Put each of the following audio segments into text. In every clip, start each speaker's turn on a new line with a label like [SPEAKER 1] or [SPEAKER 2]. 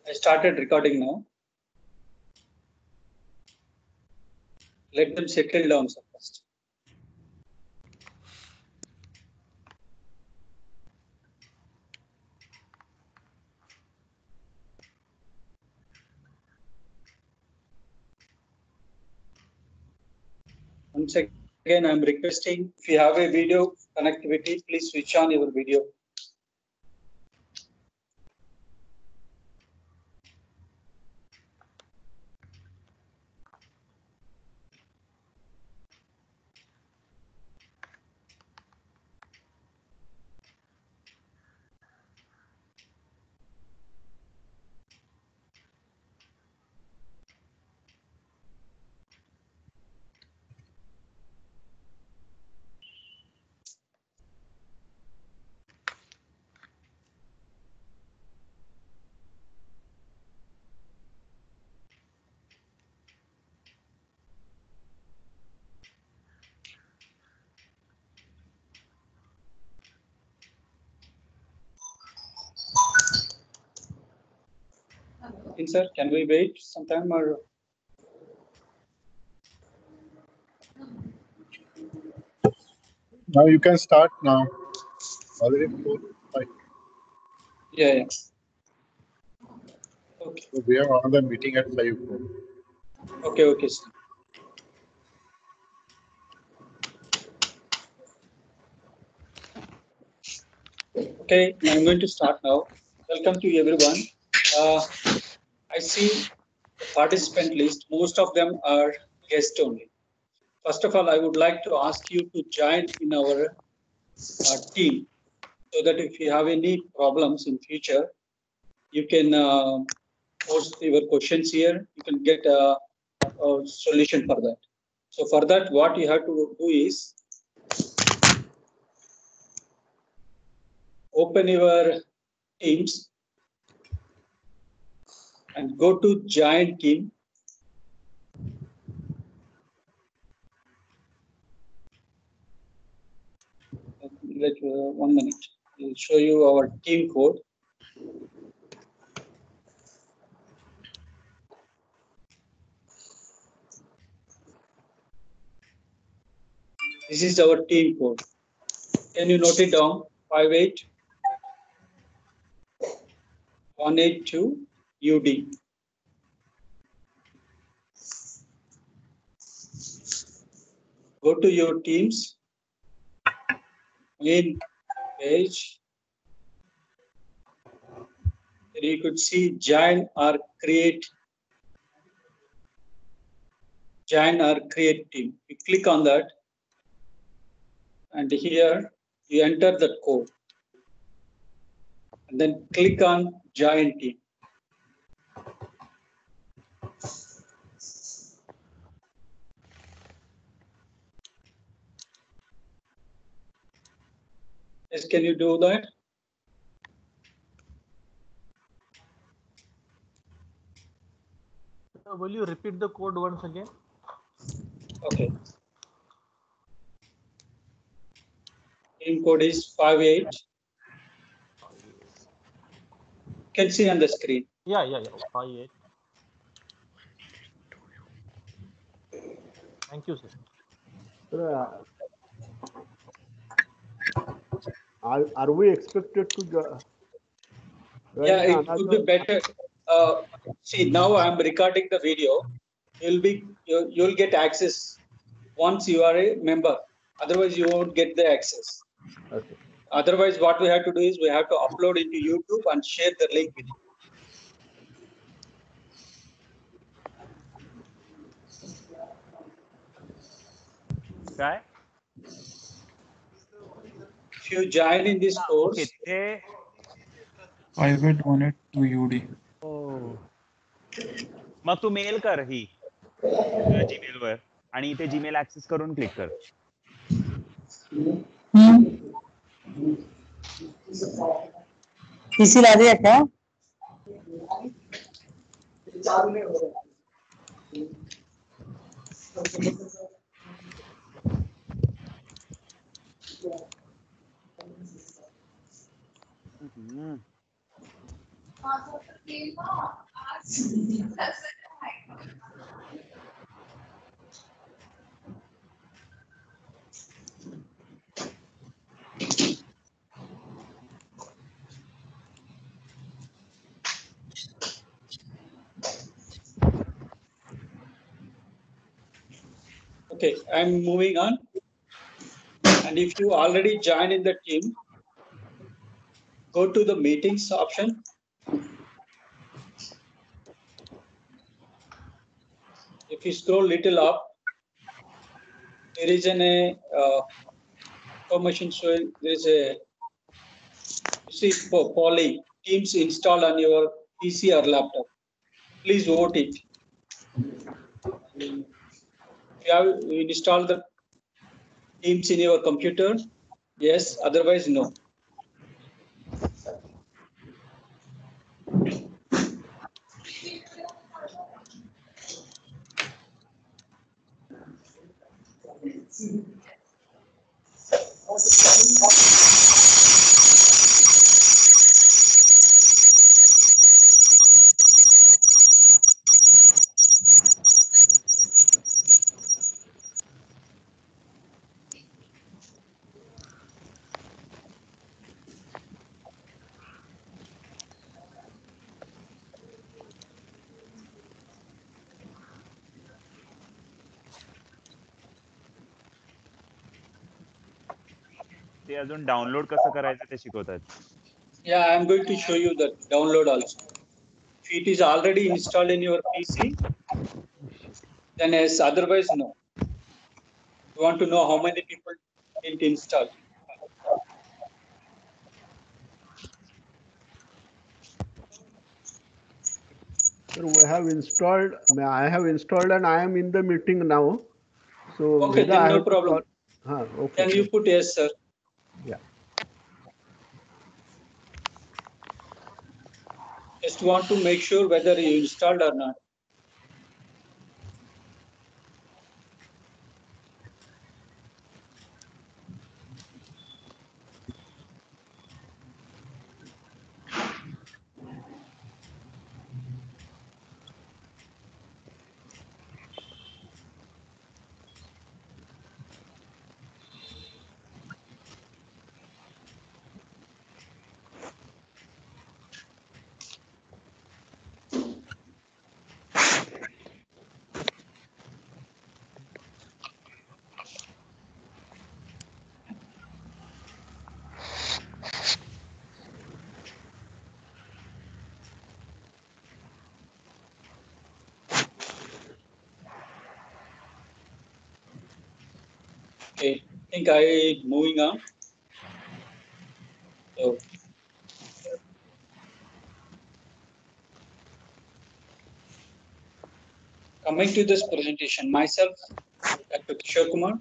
[SPEAKER 1] I started recording now. Let them settle down first. Once again, I'm requesting if you have a video connectivity, please switch on your video. Sir, can we wait some time or?
[SPEAKER 2] Now you can start now. Already 4, 5.
[SPEAKER 1] Yeah. Okay.
[SPEAKER 2] So we have another meeting at 5.
[SPEAKER 1] Okay, sir. Okay, I'm going to start now. Welcome to everyone. I see the participant list. Most of them are guests only. First of all, I would like to ask you to join in our team so that if you have any problems in future, you can post your questions here. You can get a solution for that. So for that, what you have to do is open your Teams and go to Join Team. Like 1 minute. I'll show you our team code. This is our team code. Can you note it down? 58182 UD. Go to your Teams main page. There you could see join or create team. You click on that, and here you enter the code, and then click on join team. Yes, can you do that?
[SPEAKER 3] Will you repeat the code once again?
[SPEAKER 1] Okay. Team code is 58. Can see on the screen.
[SPEAKER 3] Yeah. 58. Thank you, sir.
[SPEAKER 4] Are we expected to join?
[SPEAKER 1] Yeah, it could be better. See, now I'm recording the video. You'll get access once you are a member. Otherwise, you won't get the access.
[SPEAKER 4] Okay.
[SPEAKER 1] Otherwise, what we have to do is we have to upload into YouTube and share the link with you.
[SPEAKER 5] Okay.
[SPEAKER 1] If you join in this course,
[SPEAKER 5] okay.
[SPEAKER 6] I will donate to UD.
[SPEAKER 5] Oh. मग तू mail कर ही Gmail वर आणि इथे Gmail access करून click कर.
[SPEAKER 7] PC ला दिया क्या?
[SPEAKER 1] Okay, I'm moving on. And if you already joined in the team, go to the meetings option. If you scroll little up, there is an information showing there is a, you see, Poly Teams installed on your PC or laptop. Please vote it. If you have installed the Teams in your computer, yes, otherwise no.
[SPEAKER 5] ते अजून download कसं करायचं ते शिकवतात.
[SPEAKER 1] Yeah, I'm going to show you the download also. If it is already installed in your PC, then yes, otherwise no. You want to know how many people didn't install.
[SPEAKER 4] Sir, we have installed. I have installed and I am in the meeting now. So
[SPEAKER 1] Okay,
[SPEAKER 4] whether
[SPEAKER 1] then
[SPEAKER 4] I
[SPEAKER 1] no
[SPEAKER 4] have to
[SPEAKER 1] problem.
[SPEAKER 4] call- okay.
[SPEAKER 1] Then you put yes, sir.
[SPEAKER 4] Yeah.
[SPEAKER 1] Just want to make sure whether you installed or not. Okay, I think I moving on. So, coming to this presentation, myself, Dr. Kishore Kumar,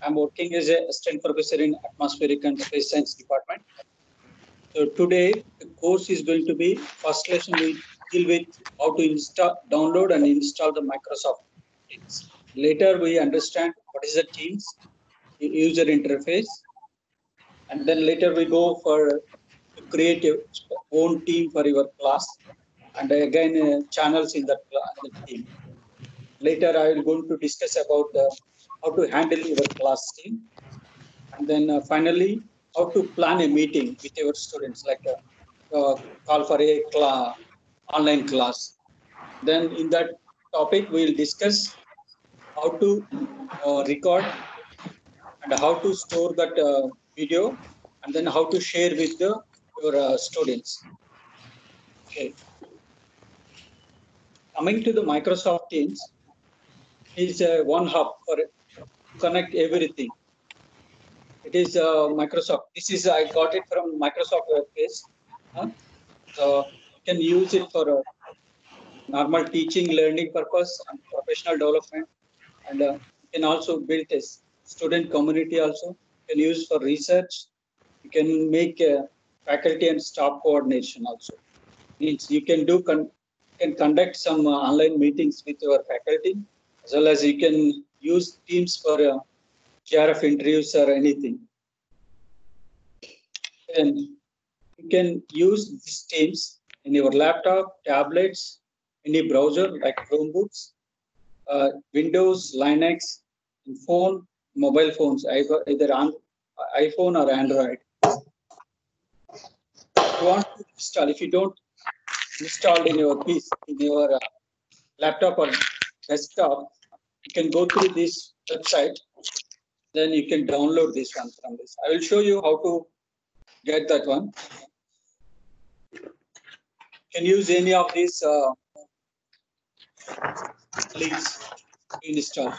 [SPEAKER 1] I'm working as a assistant professor in atmospheric and space science department. So today the course is going to be first lesson we deal with how to install, download and install the Microsoft Teams. Later we understand what is the Teams user interface, and then later we go for to create your own team for your class, and again channels in the team. Later I will going to discuss about how to handle your class team, and then finally how to plan a meeting with your students, like call for a online class. Then in that topic we will discuss how to record and how to store that video, and then how to share with your students. Okay. Coming to the Microsoft Teams, is one hub for connect everything. It is Microsoft. This is I got it from Microsoft web page. So you can use it for normal teaching, learning purpose, and professional development. And you can also build a student community. Also, you can use for research. You can make faculty and staff coordination. Also, means you can do can conduct some online meetings with your faculty, as well as you can use Teams for JRF interviews or anything. And you can use these Teams in your laptop, tablets, any browser like Chromebooks, Windows, Linux, and phone, mobile phones, either on iPhone or Android. If you want to install, if you don't install in your PC, in your laptop or desktop, you can go through this website. Then you can download this one from this. I will show you how to get that one. You can use any of these links to install.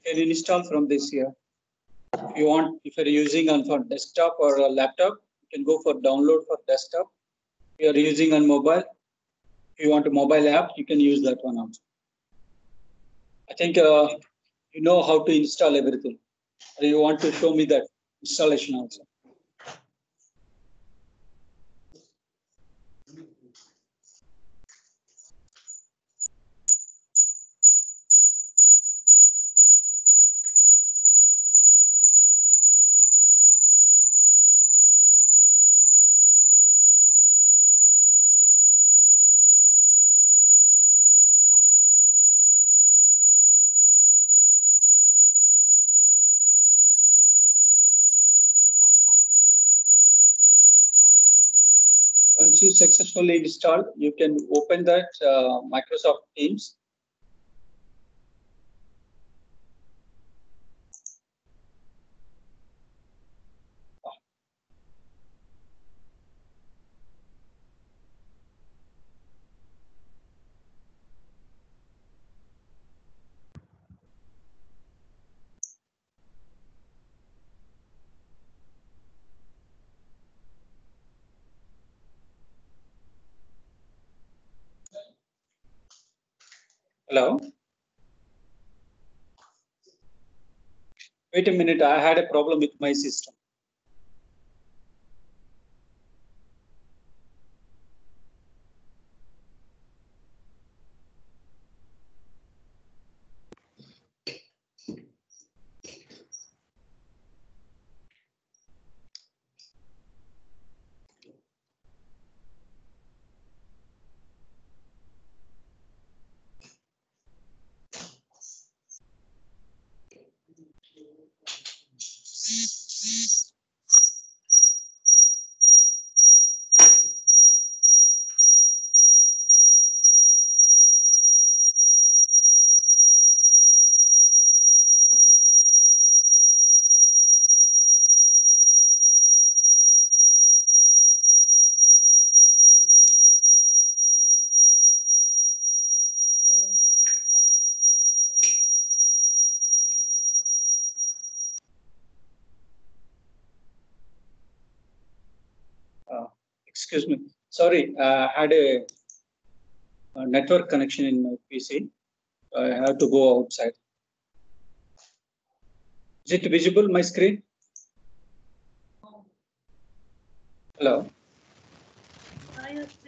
[SPEAKER 1] You can install from this here. If you want, if you're using on for desktop or a laptop, you can go for download for desktop. If you're using on mobile, if you want a mobile app, you can use that one also. I think you know how to install everything. Or you want to show me that installation also. Once you successfully install, you can open that Microsoft Teams. Hello. Wait a minute, I had a problem with my system. Excuse me. Sorry, I had a network connection in my PC. I have to go outside. Is it visible, my screen? Hello?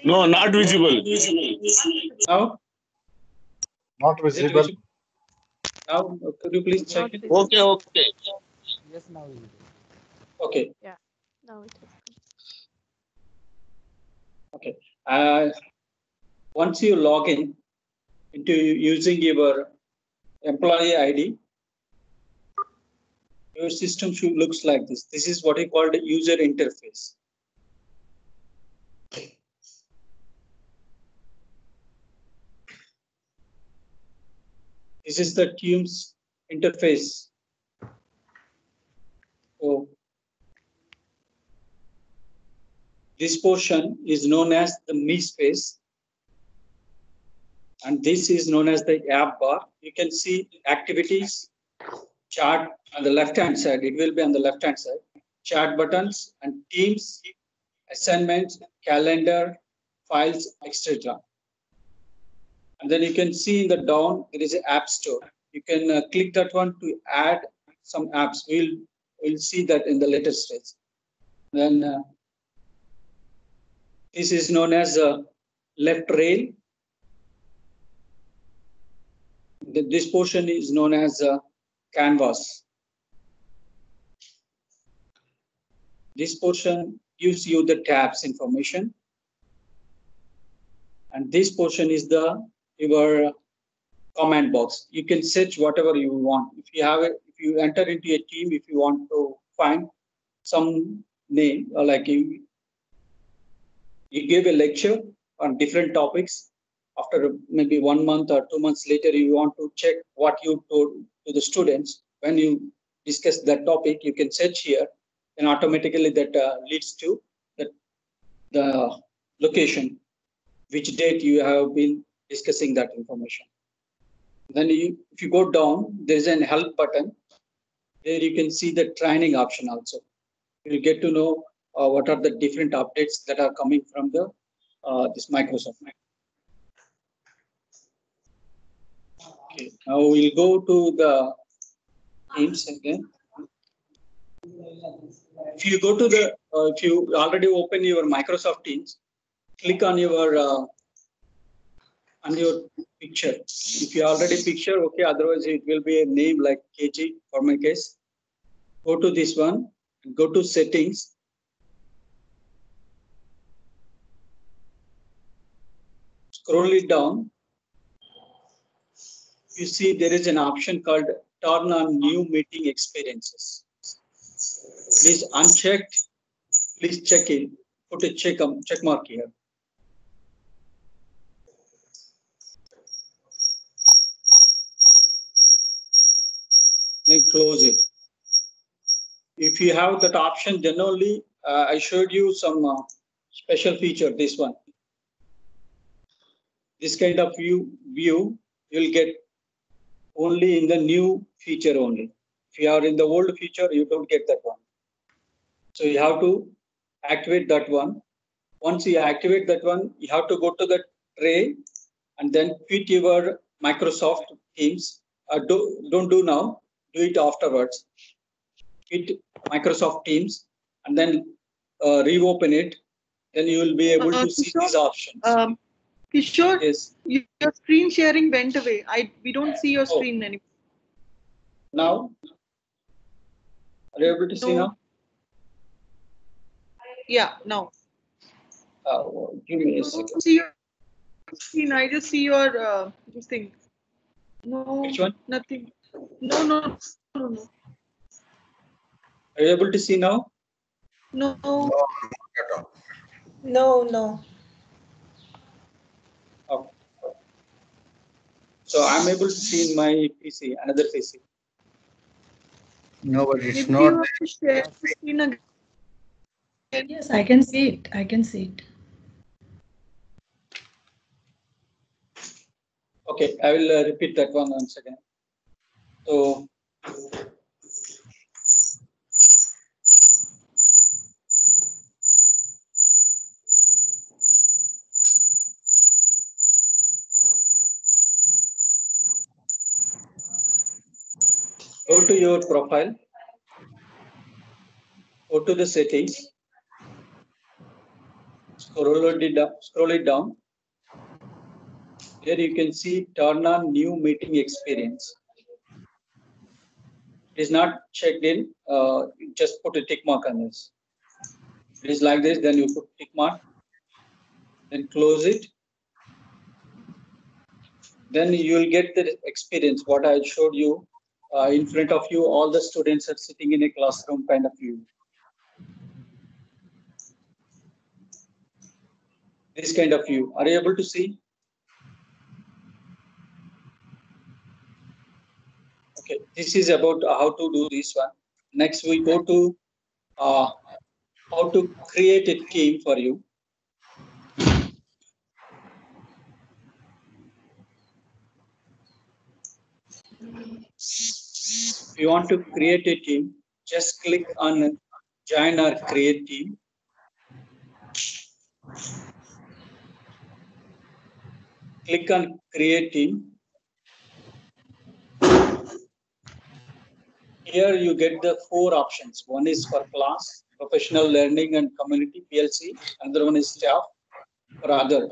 [SPEAKER 7] No, not visible.
[SPEAKER 1] Now?
[SPEAKER 2] Not
[SPEAKER 1] Is it
[SPEAKER 2] visible.
[SPEAKER 1] Now, could you please check it?
[SPEAKER 7] Okay, okay.
[SPEAKER 8] Yes, now it is.
[SPEAKER 1] Okay.
[SPEAKER 9] Now it is good.
[SPEAKER 1] Okay. Once you log in into using your employee ID, your system should looks like this. This is what you call the user interface. This is the Teams interface. So this portion is known as the Me space, and this is known as the app bar. You can see activities, chat on the left-hand side. It will be on the left-hand side. Chat buttons and Teams, assignments, calendar, files, etc. And then you can see in the down there is an app store. You can click that one to add some apps. We'll see that in the later stage. Then this is known as left rail. This portion is known as canvas. This portion gives you the tabs information, and this portion is your comment box. You can search whatever you want. If you enter into a team, if you want to find some name, or like you give a lecture on different topics. After maybe 1 month or 2 months later, you want to check what you told to the students. When you discuss that topic, you can search here, and automatically that leads to the location, which date you have been discussing that information. Then if you go down, there is an help button. There you can see the training option also. You get to know what are the different updates that are coming from this Microsoft. Okay, now we'll go to the Teams again. If you go to if you already open your Microsoft Teams, click on your picture. If you already picture, okay, otherwise it will be a name like KG for my case. Go to this one, and go to settings. Scroll it down. You see there is an option called turn on new meeting experiences. Please unchecked. Please check it. Put a check mark here. Then close it. If you have that option, then only I showed you some special feature. This one. This kind of view you will get only in the new feature only. If you are in the old feature, you don't get that one. So you have to activate that one. Once you activate that one, you have to go to the tray and then quit your Microsoft Teams. Don't do now. Do it afterwards. Quit Microsoft Teams and then reopen it. Then you will be able to see these options.
[SPEAKER 7] Kishore,
[SPEAKER 1] Yes.
[SPEAKER 7] your screen sharing went away. We don't see your screen anymore.
[SPEAKER 1] Now, are you able to see now?
[SPEAKER 7] Yeah, now.
[SPEAKER 1] Give me a
[SPEAKER 7] I
[SPEAKER 1] second.
[SPEAKER 7] don't see your screen. I just see your this thing. No,
[SPEAKER 1] Which one?
[SPEAKER 7] nothing. No.
[SPEAKER 1] Are you able to see now?
[SPEAKER 7] No.
[SPEAKER 10] No.
[SPEAKER 1] Okay. So I'm able to see in my PC, another PC.
[SPEAKER 2] No, but it's
[SPEAKER 7] Maybe
[SPEAKER 2] not
[SPEAKER 7] you have to share the screen again.
[SPEAKER 10] Yes, I can see it. I can see it.
[SPEAKER 1] Okay, I will repeat that one once again. So, go to your profile, go to the settings, scroll it down. Here you can see turn on new meeting experience. It is not checked in, just put a tick mark on this. It is like this, then you put tick mark, then close it. Then you will get the experience, what I showed you. In front of you, all the students are sitting in a classroom kind of view. This kind of view. Are you able to see? Okay, this is about how to do this one. Next, we go to how to create a team for you. If you want to create a team, just click on join or create team. Click on create team. Here you get the 4 options. One is for class, professional learning and community, PLC. Another one is staff or other.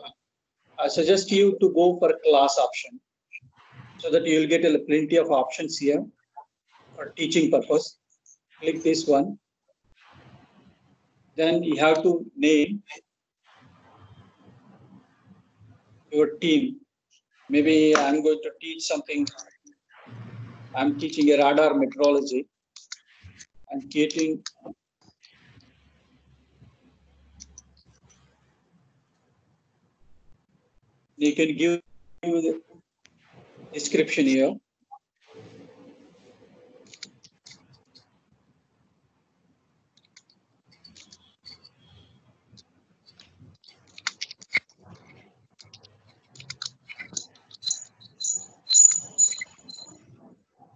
[SPEAKER 1] I suggest you to go for class option. so that you will get plenty of options here for teaching purpose. Click this one. Then you have to name your team. Maybe I'm going to teach something. I'm teaching a radar metrology. I'm creating you can give the description here.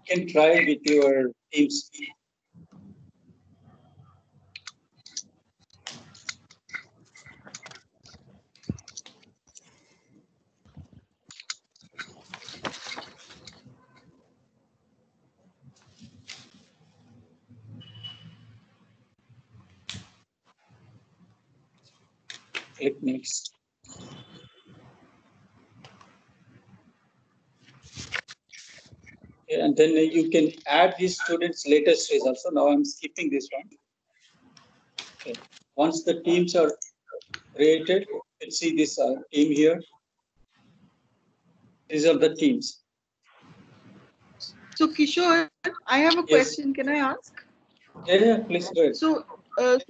[SPEAKER 1] You can try with your teams. Click next. And then you can add these students' latest results. So now I'm skipping this one. Okay. Once the teams are created, let's see this team here. These are the teams.
[SPEAKER 7] So Kishore, I have a
[SPEAKER 1] Yes.
[SPEAKER 7] question. Can I ask?
[SPEAKER 1] Yeah, please go ahead.
[SPEAKER 7] So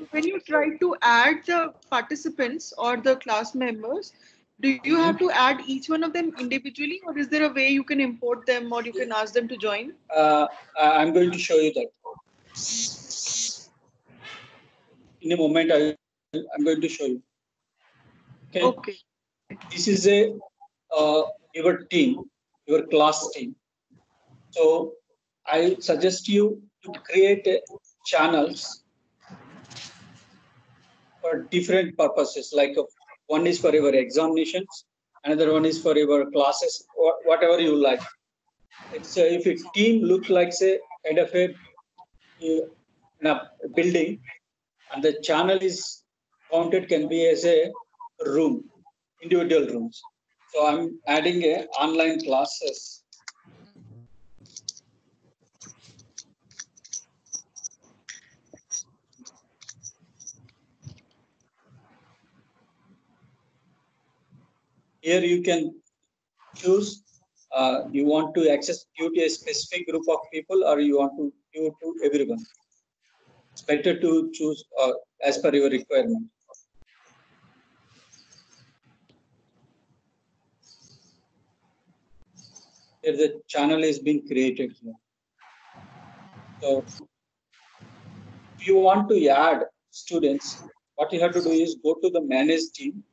[SPEAKER 7] when you try to add the participants or the class members, do you have to add each one of them individually, or is there a way you can import them or you can ask them to join?
[SPEAKER 1] I'm going to show you that. In a moment, I'm going to show you. Okay.
[SPEAKER 7] Okay.
[SPEAKER 1] This is a your team, your class team. So I suggest you to create channels for different purposes. Like one is for your examinations, another one is for your classes, or whatever you like. It's if a team look like say kind of a building, and the channel is counted can be as a room, individual rooms. So I'm adding a online classes. Here you can choose you want to access due to a specific group of people, or you want to give to everyone. It's better to choose as per your requirement. Here the channel is being created here. So if you want to add students, what you have to do is go to the manage team.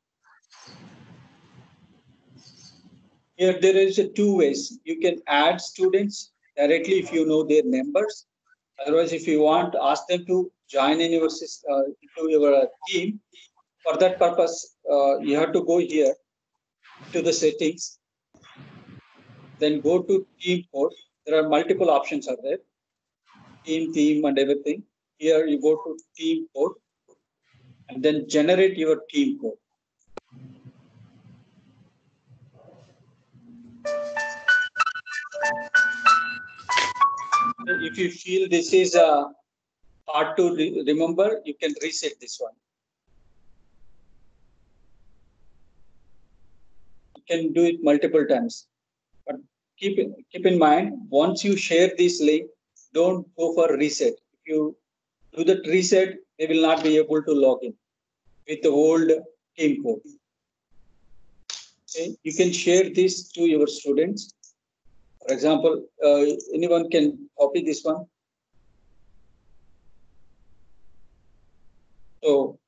[SPEAKER 1] Here there is two ways. You can add students directly if you know their numbers. Otherwise, if you want to ask them to join in your into your team, for that purpose, you have to go here to the settings. Then go to team code. There are multiple options are there. Theme and everything. Here you go to team code and then generate your team code. If you feel this is hard to remember, you can reset this one. You can do it multiple times. But keep in mind, once you share this link, don't go for reset. If you do that reset, they will not be able to log in with the old team code. Okay? You can share this to your students. For example, anyone can copy this one. So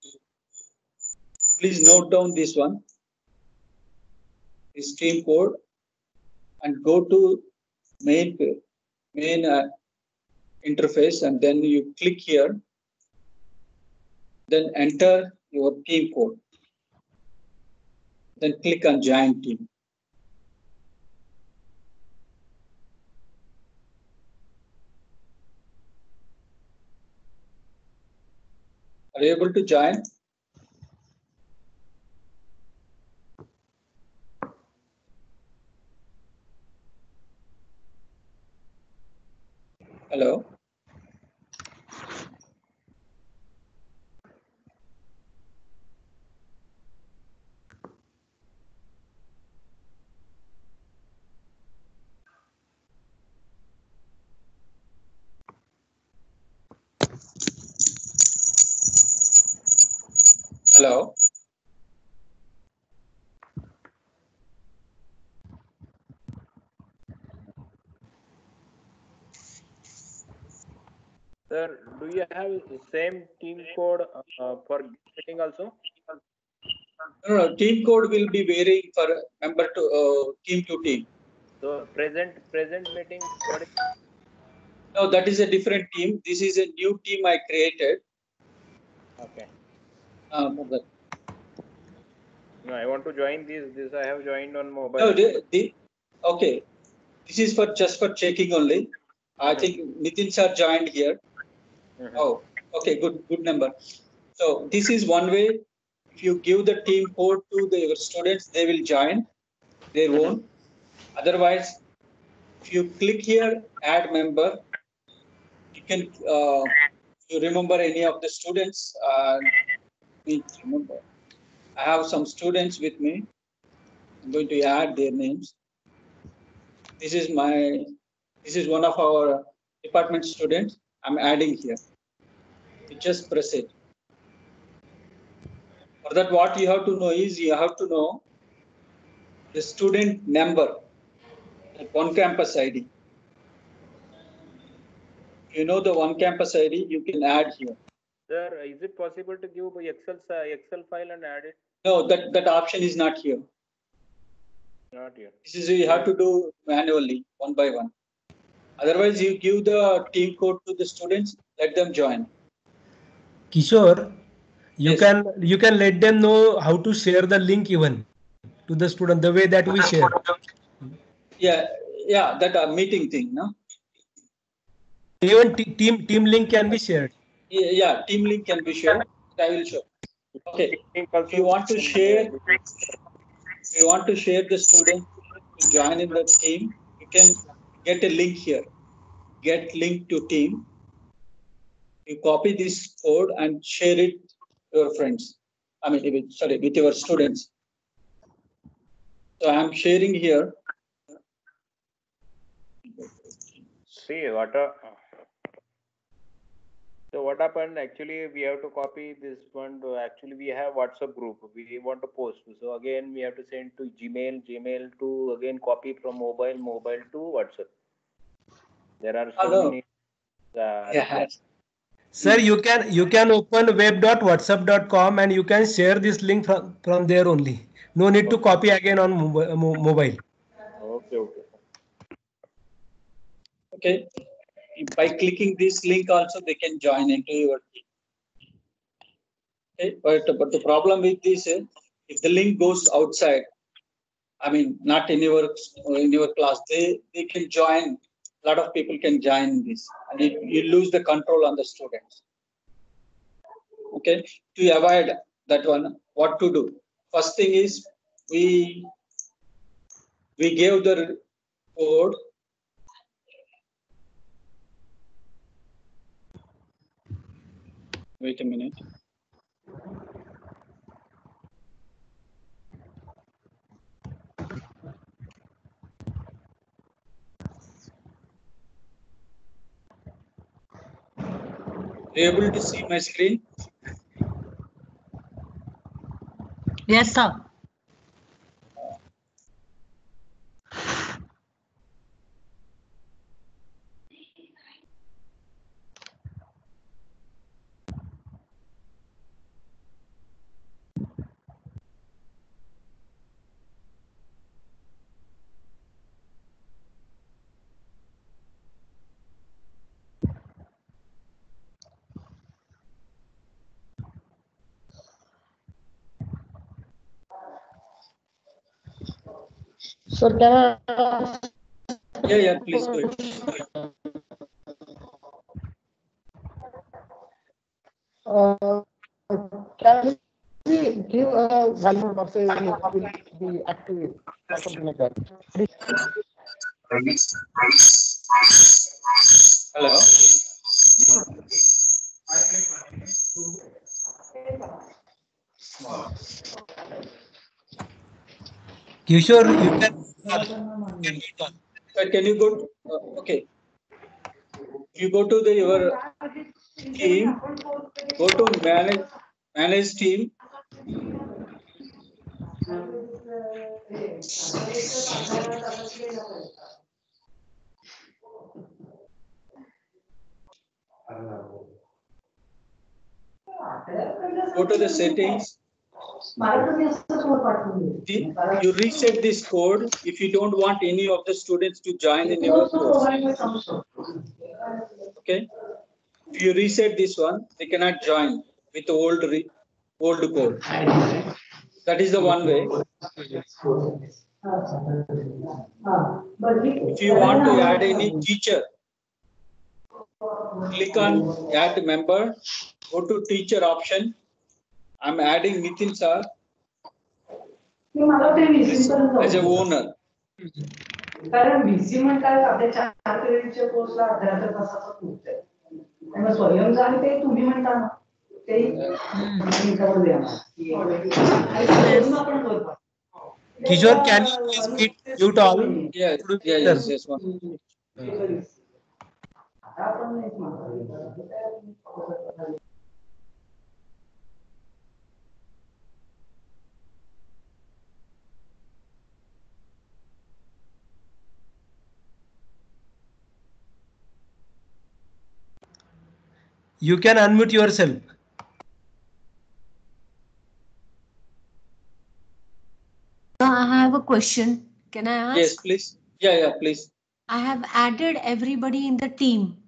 [SPEAKER 1] please note down this one, this team code, and go to main interface, and then you click here. Then enter your team code. Then click on join team. Are you able to join? Hello. Hello.
[SPEAKER 11] Sir, do you have same team code for meeting also?
[SPEAKER 1] No, team code will be varying for member to team to team.
[SPEAKER 11] So present meeting, what is?
[SPEAKER 1] No, that is a different team. This is a new team I created.
[SPEAKER 11] Okay.
[SPEAKER 1] For that.
[SPEAKER 11] No, I want to join this. This I have joined on mobile.
[SPEAKER 1] No, okay. This is for just for checking only. I think Nitin sir joined here. Oh, okay, good number. So this is one way. If you give the team code to your students, they will join their own. Otherwise, if you click here, add member, you can you remember any of the students. Remember, I have some students with me. I'm going to add their names. This is one of our department students. I'm adding here. You just press it. For that, what you have to know is you have to know the student number at one campus ID. If you know the one campus ID, you can add here.
[SPEAKER 11] Sir, is it possible to give Excel file and add it?
[SPEAKER 1] No, that option is not here.
[SPEAKER 11] Not here.
[SPEAKER 1] This is you have to do manually, one by one. Otherwise, you give the team code to the students, let them join.
[SPEAKER 12] Kishore, you can let them know how to share the link even to the student the way that we share.
[SPEAKER 1] Yeah, that meeting thing, no?
[SPEAKER 12] Even team link can be shared.
[SPEAKER 1] Yeah, team link can be shared. I will show. Okay. If you want to share, the student to join in the team, you can get a link here. Get link to team. You copy this code and share it to your friends. With your students. So I'm sharing here.
[SPEAKER 11] See so what happened? Actually, we have to copy this one. Actually, we have WhatsApp group. We want to post. So again, we have to send to Gmail to again copy from mobile to WhatsApp. There are so many.
[SPEAKER 12] Sir, you can open web.whatsapp.com and you can share this link from there only. No need to copy again on mobile.
[SPEAKER 1] Okay. By clicking this link also they can join into your team. Okay. But the problem with this is if the link goes outside, not in your class, they can join. A lot of people can join this, and you lose the control on the students. Okay. To avoid that one, what to do? First thing is we gave the code. Wait a minute. Are you able to see my screen?
[SPEAKER 10] Yes, sir.
[SPEAKER 13] Sir, can I?
[SPEAKER 1] Yeah, please go ahead.
[SPEAKER 13] Can we give a value or say it will be active or something like that?
[SPEAKER 1] Hello.
[SPEAKER 12] Kishore, you can.
[SPEAKER 1] Can you go? Okay. If you go to your team, go to manage team. Go to the settings. You reset this code if you don't want any of the students to join in your course. Okay. If you reset this one, they cannot join with the old code. That is the one way. If you want to add any teacher, click on add member, go to teacher option. I'm adding Nitin sir as a owner.
[SPEAKER 13] कारण VC म्हणतात आपल्या 4 क्रेडिटच्या कोर्सला 18 तासाचा course आहे. त्यामुळे स्वयं आणि ते तुम्ही म्हणता ना ते लिंकवर द्या ना की आपण करतो.
[SPEAKER 12] Kishore, can you please mute all?
[SPEAKER 1] Yes.
[SPEAKER 13] आपण एक मात्र
[SPEAKER 12] You can unmute yourself.
[SPEAKER 14] I have a question. Can I ask?
[SPEAKER 1] Yes, please. Yeah, please.
[SPEAKER 14] I have added everybody in the team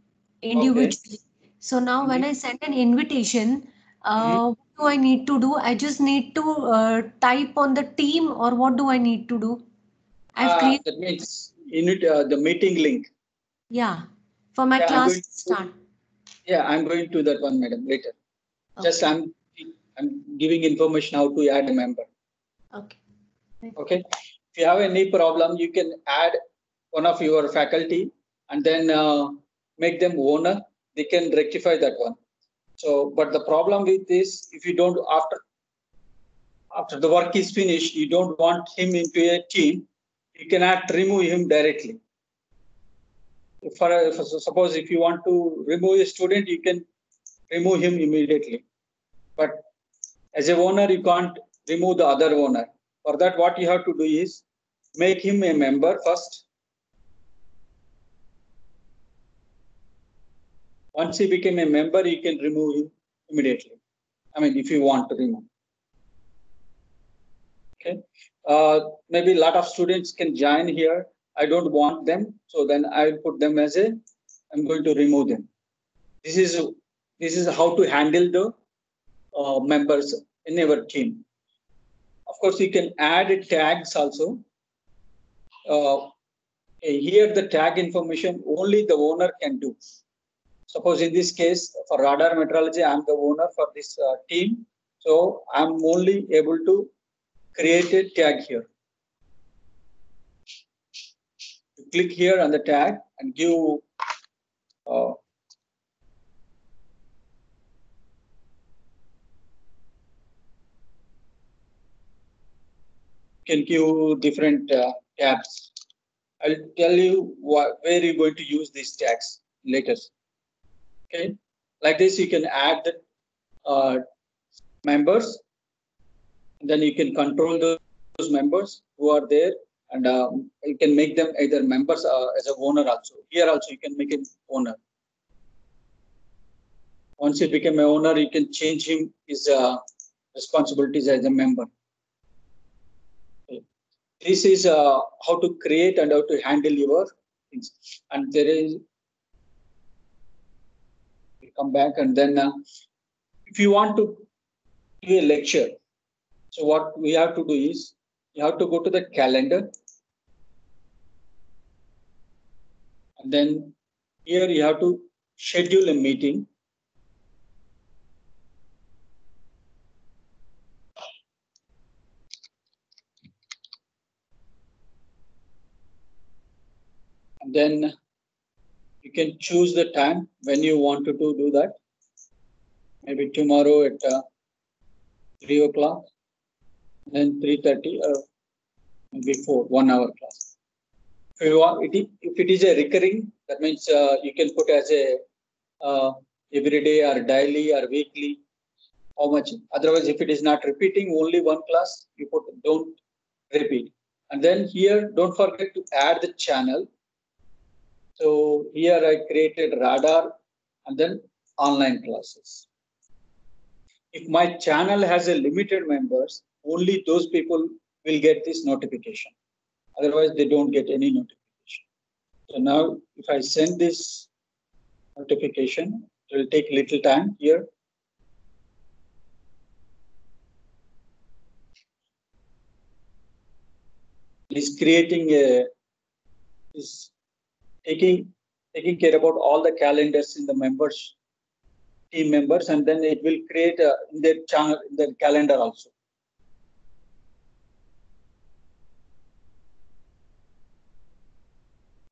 [SPEAKER 14] individually. Okay. So now when I send an invitation, what do I need to do? I just need to type on the team, or what do I need to do?
[SPEAKER 1] That means you need the meeting link.
[SPEAKER 14] Yeah, for my class to start.
[SPEAKER 1] Yeah, I'm going to that one, madam, later. Okay. Just I'm giving information how to add a member.
[SPEAKER 14] Okay.
[SPEAKER 1] Okay. If you have any problem, you can add one of your faculty and then make them owner. They can rectify that one. So, but the problem with this, if you don't after the work is finished, you don't want him into a team, you cannot remove him directly. Suppose if you want to remove a student, you can remove him immediately. But as a owner, you can't remove the other owner. For that, what you have to do is make him a member first. Once he became a member, you can remove him immediately. I mean, if you want to remove. Okay. Maybe a lot of students can join here. I don't want them, so then I will put them as I'm going to remove them. This is how to handle the members in our team. Of course, you can add tags also. Here, the tag information only the owner can do. Suppose in this case, for radar metrology, I'm the owner for this team. So I'm only able to create a tag here. Click here on the tag and give can give different tabs. I'll tell you where you're going to use these tags later. Okay, like this you can add members, and then you can control those members who are there, and you can make them either members as a owner also. Here also you can make an owner. Once he became an owner, you can change his responsibilities as a member. Okay. This is how to create and how to handle your things. And there is, come back, and then if you want to do a lecture, so what we have to do is you have to go to the calendar, and then here you have to schedule a meeting. And then you You can choose the time when you want to do that. Maybe tomorrow at 3 o'clock, then 3:30 or before 1 hour class. If you want, if it is a recurring, that means you can put as a every day or daily or weekly, how much. Otherwise, if it is not repeating only one class, you put don't repeat. And then here, don't forget to add the channel. So here I created Radar and then online classes. If my channel has a limited members, only those people will get this notification. Otherwise, they don't get any notification. So now, if I send this notification, it will take little time here. Is creating a is taking care about all the calendars in the members, team members, and then it will create in their channel, in their calendar also.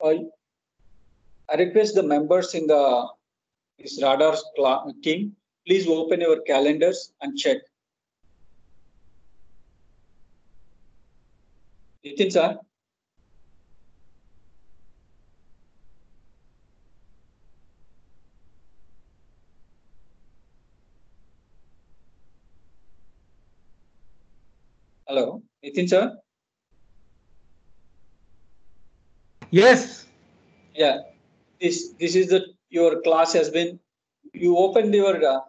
[SPEAKER 1] I request the members in this Radar team, please open your calendars and check. Nitin sir? Hello, Nitin sir?
[SPEAKER 12] Yes.
[SPEAKER 1] Yeah, this is your class has been, you opened your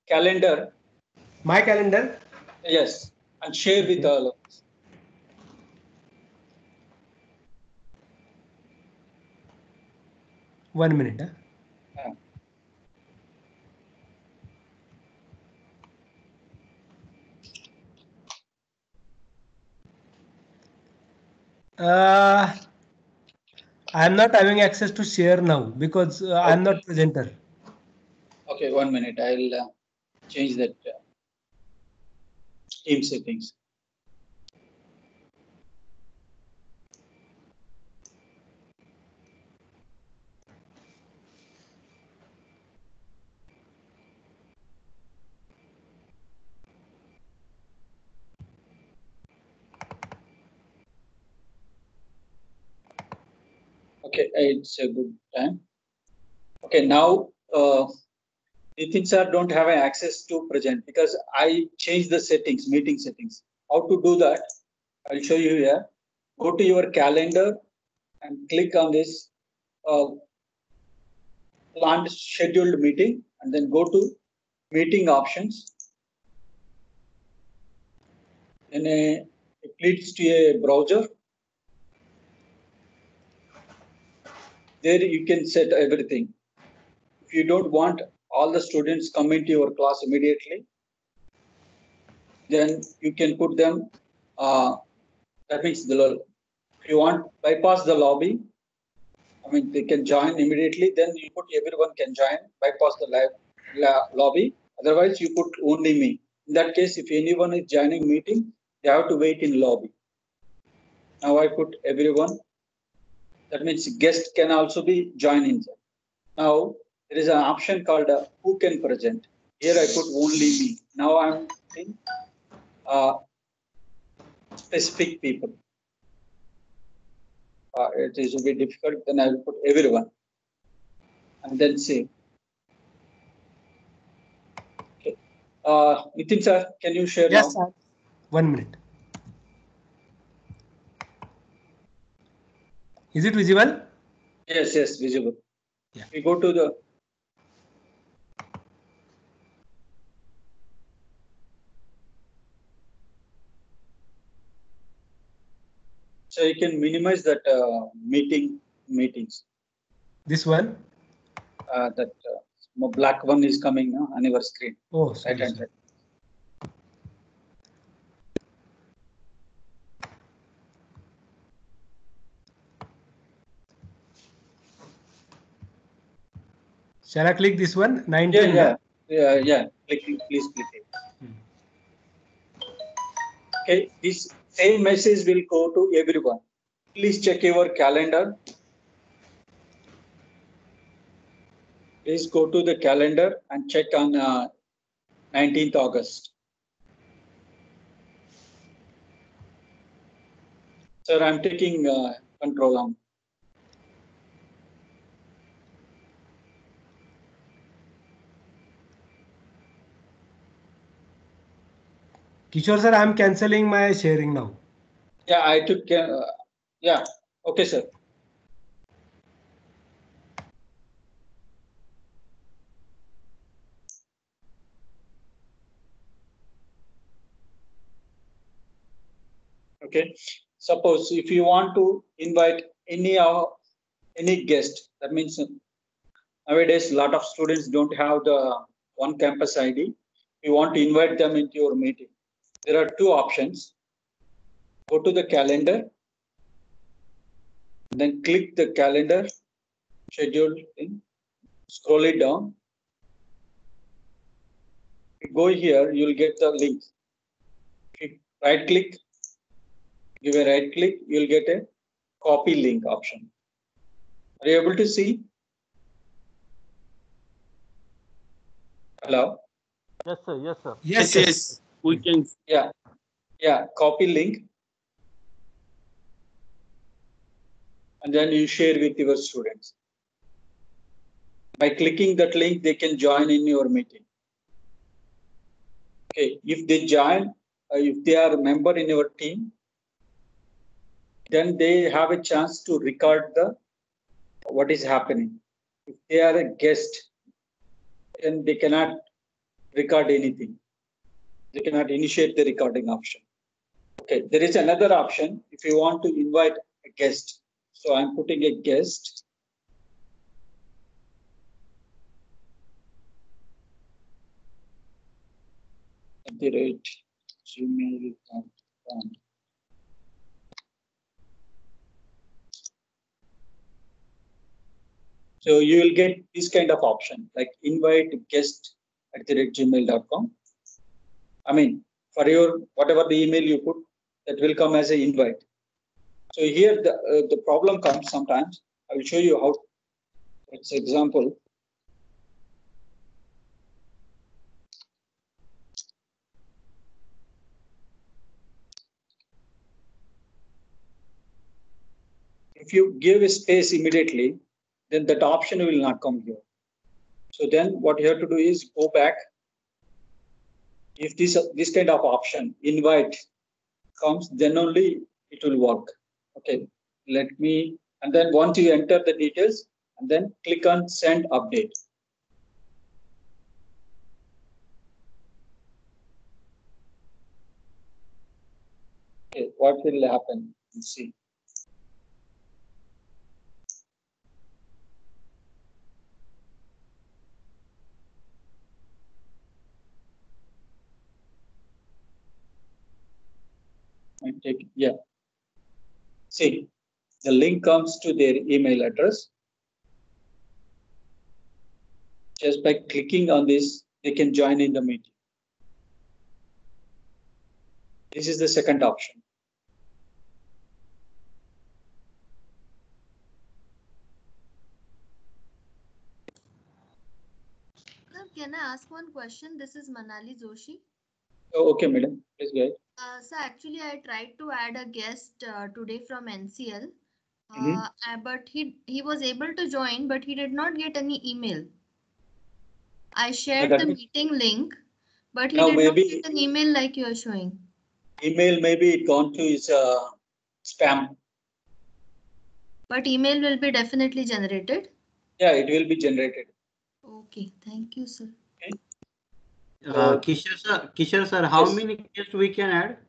[SPEAKER 1] calendar.
[SPEAKER 12] My calendar?
[SPEAKER 1] Yes, and share with all of us.
[SPEAKER 12] One minute. I am not having access to share now because I am not presenter.
[SPEAKER 1] Okay, 1 minute. I'll change that team settings. Okay, it's a good time. Okay, now Nitin sir don't have access to present because I changed the settings, meeting settings. How to do that? I'll show you here. Go to your calendar and click on this planned scheduled meeting, and then go to meeting options. Then it leads to a browser. There you can set everything. If you don't want all the students coming to your class immediately, then you can put them, that means if you want bypass the lobby, I mean, they can join immediately, then you put everyone can join, bypass the lobby. Otherwise, you put only me. In that case, if anyone is joining meeting, they have to wait in lobby. Now I put everyone. That means guest can also be joining. Now there is an option called who can present. Here I put only me. Now I'm putting specific people. It is a bit difficult. Then I will put everyone, and then save. Okay. Nitin sir, can you share
[SPEAKER 12] yes,
[SPEAKER 1] now?
[SPEAKER 12] Sir. 1 minute. Is it visible?
[SPEAKER 1] Yes, yes, visible.
[SPEAKER 12] Yeah.
[SPEAKER 1] We go to the. So you can minimize that meetings.
[SPEAKER 12] This one?
[SPEAKER 1] That black one is coming now on your screen.
[SPEAKER 12] Oh, sorry,
[SPEAKER 1] right hand side.
[SPEAKER 12] Shall I click this one? 19.
[SPEAKER 1] Yeah. Please click it. Okay, this same message will go to everyone. Please check your calendar. If you want bypass the lobby, I mean, they can join immediately. Otherwise, you put only me. In that case, if anyone is joining meeting, they have to wait in lobby. Now I put everyone. Okay, this same message will go to everyone. Please check your calendar. If you want bypass the lobby, please go to the calendar and check on 19th August. Sir, I'm taking control on.
[SPEAKER 12] Kishore sir, I'm cancelling my sharing now.
[SPEAKER 1] Yeah, I took. Yeah, okay, sir. Okay. Suppose if you want to invite any guest, that means nowadays a lot of students don't have the one campus ID. You want to invite them into your meeting. There are two options. Go to the calendar, then click the calendar, schedule thing, scroll it down. Go here, you'll get the link. Right click, give a right click, you'll get a copy link option. Are you able to see? Hello?
[SPEAKER 3] Yes, sir. Yes, sir.
[SPEAKER 12] Yes.
[SPEAKER 1] We can. Yeah, copy link. And then you share with your students. By clicking that link, they can join in your meeting. Okay, if they join, if they are a member in your team, then they have a chance to record what is happening. If they are a guest, then they cannot record anything. They cannot initiate the recording option. Okay, there is another option if you want to invite a guest. So I'm putting a guest. @gmail.com. So you will get this kind of option like invite guest @gmail.com. I mean, for your whatever the email you put, that will come as an invite. So here the problem comes sometimes. I will show you how. It's example. If you give a space immediately, then that option will not come here. So then what you have to do is go back. If this kind of option, invite, comes, then only it will work. Okay, and then once you enter the details, and then click on send update. Okay, what will happen? Let's see. Yeah. See, the link comes to their email address. Just by clicking on this, they can join in the meeting. This is the second option.
[SPEAKER 9] Sir, can I ask one question? This is Manali Joshi.
[SPEAKER 1] Oh, okay, madam. Please go ahead.
[SPEAKER 9] So actually, I tried to add a guest today from NCL, but he was able to join, but he did not get any email. I shared the meeting link, but he did not get an email like you are showing.
[SPEAKER 1] Email maybe it gone to his spam.
[SPEAKER 9] But email will be definitely generated.
[SPEAKER 1] Yeah, it will be generated.
[SPEAKER 9] Okay, thank you, sir.
[SPEAKER 1] Okay.
[SPEAKER 15] Kishore sir, how many guests we can add?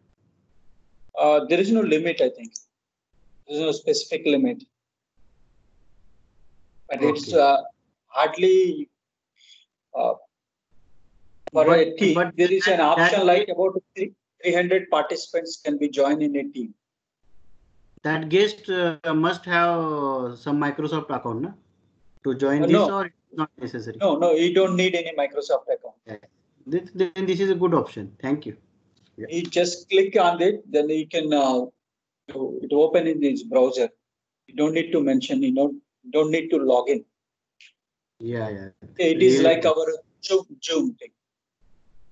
[SPEAKER 1] There is no limit, I think. There is no specific limit. But it's hardly for a team. But there is an option like about 300 participants can be joined in a team.
[SPEAKER 15] That guest must have some Microsoft account, no? To join this, or it's not necessary?
[SPEAKER 1] No, you don't need any Microsoft account.
[SPEAKER 15] Yeah. Then this is a good option. Thank you.
[SPEAKER 1] Yeah. You just click on it, then you can it open in this browser. You don't need to mention, you don't need to log in.
[SPEAKER 15] Yeah.
[SPEAKER 1] It is like our Zoom thing.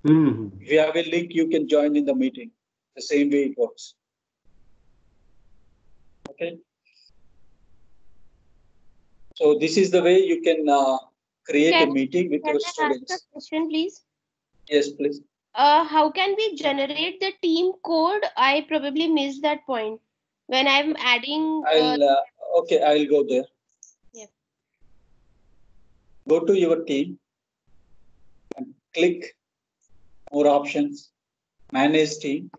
[SPEAKER 15] Mm-hmm.
[SPEAKER 1] If you have a link, you can join in the meeting. The same way it works. Okay. So this is the way you can create a meeting with your students.
[SPEAKER 16] Ask a question, please?
[SPEAKER 1] Yes, please.
[SPEAKER 16] How can we generate the team code? I probably missed that point when I'm adding.
[SPEAKER 1] Okay, I'll go there.
[SPEAKER 16] Yeah.
[SPEAKER 1] Go to your team and click more options, manage team,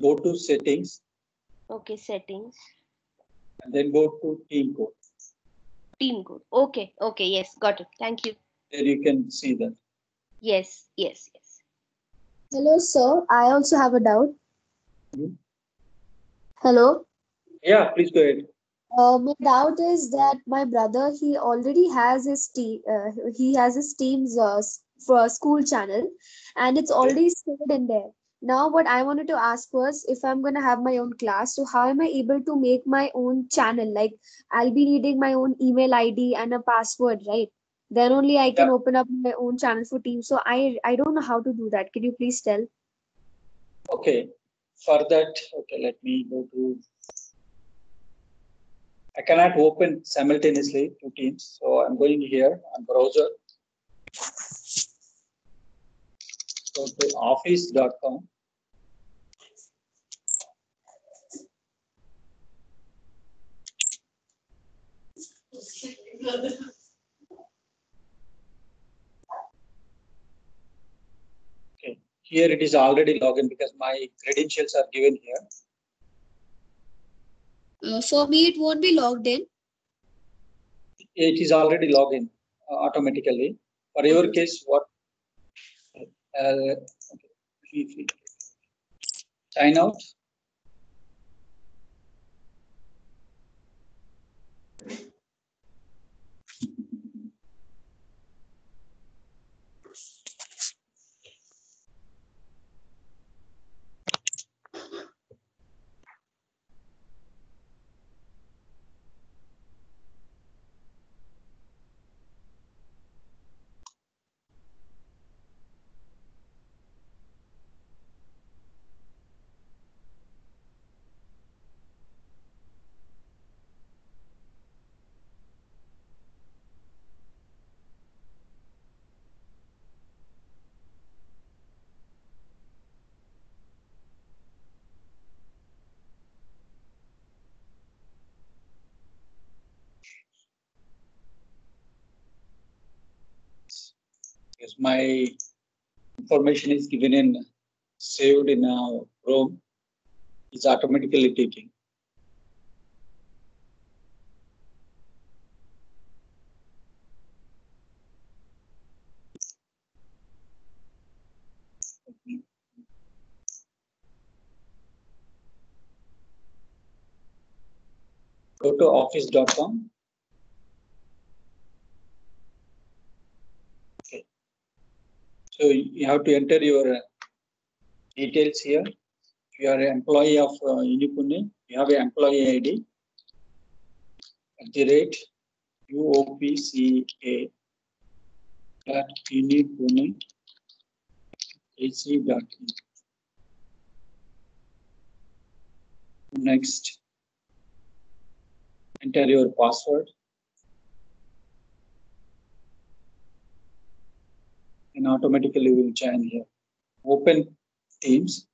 [SPEAKER 1] go to settings,
[SPEAKER 16] Okay, settings.
[SPEAKER 1] and then go to team code.
[SPEAKER 16] Team code. Okay, yes, got it. Thank you.
[SPEAKER 1] There you can see that.
[SPEAKER 16] Yes.
[SPEAKER 17] Hello, sir. I also have a doubt. Hello.
[SPEAKER 1] Yeah, please go ahead.
[SPEAKER 17] My doubt is that my brother, he already has his team. He has his team's for school channel, and it's already stored in there. Now, what I wanted to ask was, if I'm gonna have my own class, so how am I able to make my own channel? Like, I'll be needing my own email ID and a password, right? Then only I can open up my own channel for Teams. So I don't know how to do that. Can you please tell?
[SPEAKER 1] Okay. For that, okay, let me go to. I cannot open simultaneously two Teams, so I'm going here on browser. Go to office.com. Okay, here it is already logged in because my credentials are given here.
[SPEAKER 17] For me, it won't be logged in.
[SPEAKER 1] It is already logged in automatically. For your case, what? Sign out. Because my information is given in saved in Chrome, it's automatically taking. Go to office.com. Okay. So you have to enter your details here. If you are an employee of Unipune, you have an employee ID @UOPCA.unipune.ac.in. Next, enter your password. And automatically will join here. Open Teams.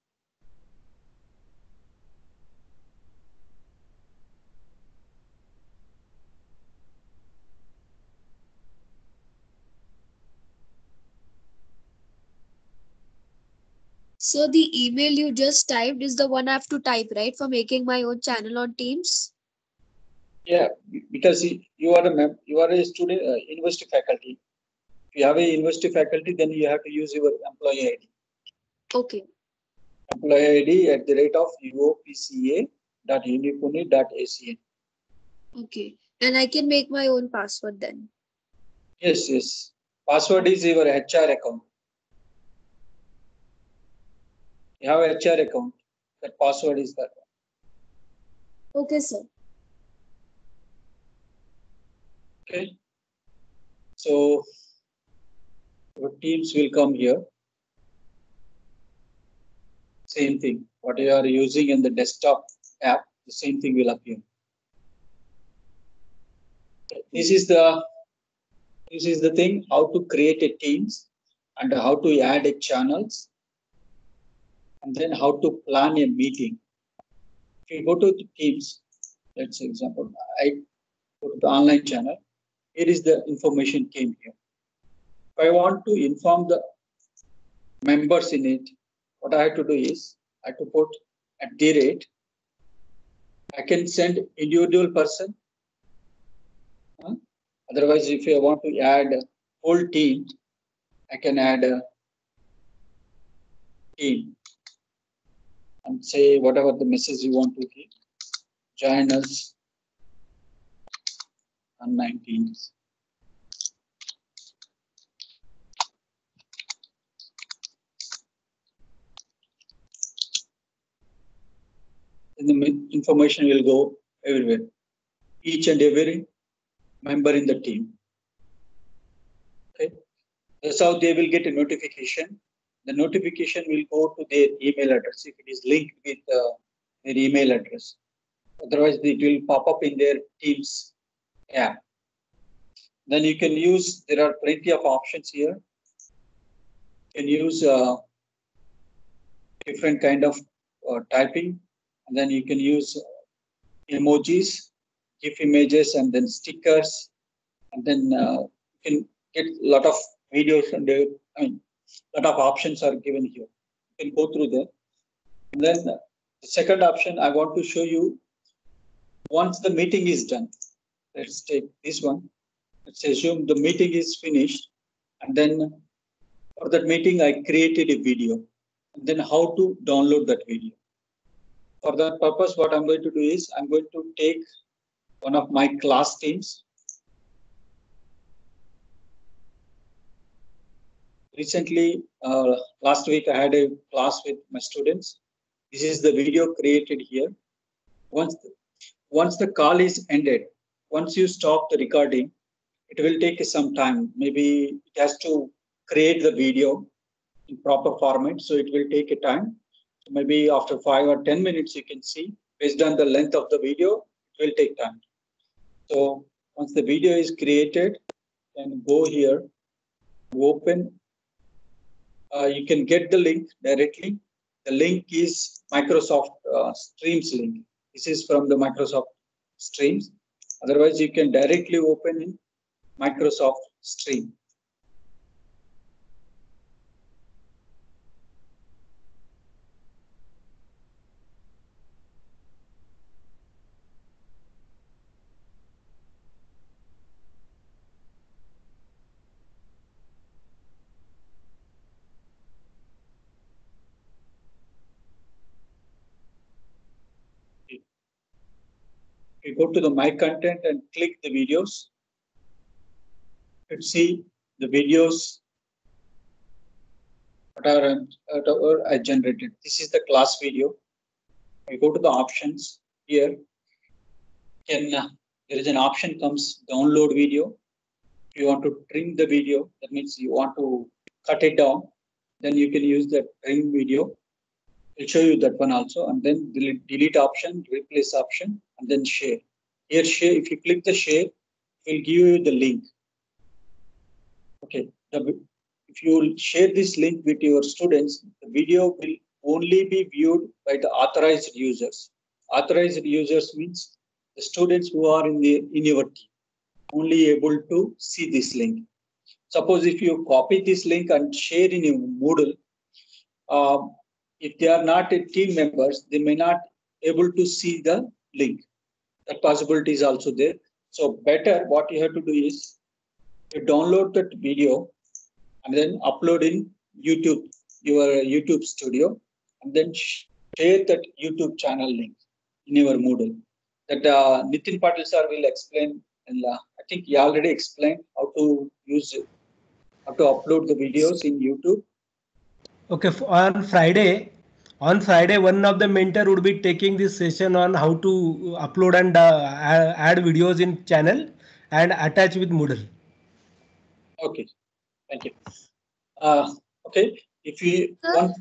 [SPEAKER 17] So the email you just typed is the one I have to type, right, for making my own channel on Teams?
[SPEAKER 1] Yeah, because you are a student, university faculty. If you have a university faculty, then you have to use your employee ID.
[SPEAKER 17] Okay.
[SPEAKER 1] Employee ID @uopca.unipune.ac.in.
[SPEAKER 17] Okay. And I can make my own password then.
[SPEAKER 1] Yes. Password is your HR account. You have a HR account. That password is that.
[SPEAKER 17] Okay, sir.
[SPEAKER 1] Okay. So your teams will come here. Same thing. What you are using in the desktop app, the same thing will appear. This is the thing, how to create a teams and how to add a channels, and then how to plan a meeting. If you go to the Teams, let's say example, I go to the online channel. Here is the information came here. If I want to inform the members in it, what I have to do is I have to put @ I can send individual person. Otherwise, if I want to add a whole team, I can add a team and say whatever the message you want to give. Join us on 19th. And the information will go everywhere. Each and every member in the team. Okay, that's how they will get a notification. The notification will go to their email address if it is linked with their email address. Otherwise, it will pop up in their Teams app. Then you can use, there are plenty of options here. You can use different kind of typing, and then you can use emojis, GIF images, and then stickers, and then you can get a lot of videos, and lot of options are given here. You can go through them. And then the second option I want to show you, once the meeting is done, let's take this one. Let's assume the meeting is finished, and then for that meeting I created a video, and then how to download that video. For that purpose, what I'm going to do is I'm going to take one of my class teams. Recently, last week I had a class with my students. This is the video created here. Once the call is ended, once you stop the recording, it will take some time. Maybe it has to create the video in proper format, so it will take a time. So maybe after 5 or 10 minutes, you can see, based on the length of the video, it will take time. So once the video is created, then go here, open. You can get the link directly. The link is Microsoft Streams link. This is from the Microsoft Streams. Otherwise, you can directly open in Microsoft Stream. You go to the My Content and click the videos. You can see the videos that are generated. This is the class video. You go to the options here. There is an option comes download video. If you want to trim the video, that means you want to cut it down, then you can use the trim video. I'll show you that one also, and then delete option, replace option, and then share. Here, share. If you click the share, it will give you the link. Okay. If you share this link with your students, the video will only be viewed by the authorized users. Authorized users means the students who are in your team only able to see this link. Suppose if you copy this link and share in your Moodle, if they are not team members, they may not able to see the link. That possibility is also there. So better, what you have to do is you download that video and then upload in YouTube, your YouTube studio, and then share that YouTube channel link in your Moodle. That Nitin Patil sir will explain, and I think he already explained how to use it, how to upload the videos in YouTube.
[SPEAKER 12] Okay, on Friday, one of the mentor would be taking this session on how to upload and add videos in channel and attach with Moodle.
[SPEAKER 1] Okay, thank you. Okay, if you
[SPEAKER 9] Sir,
[SPEAKER 1] want,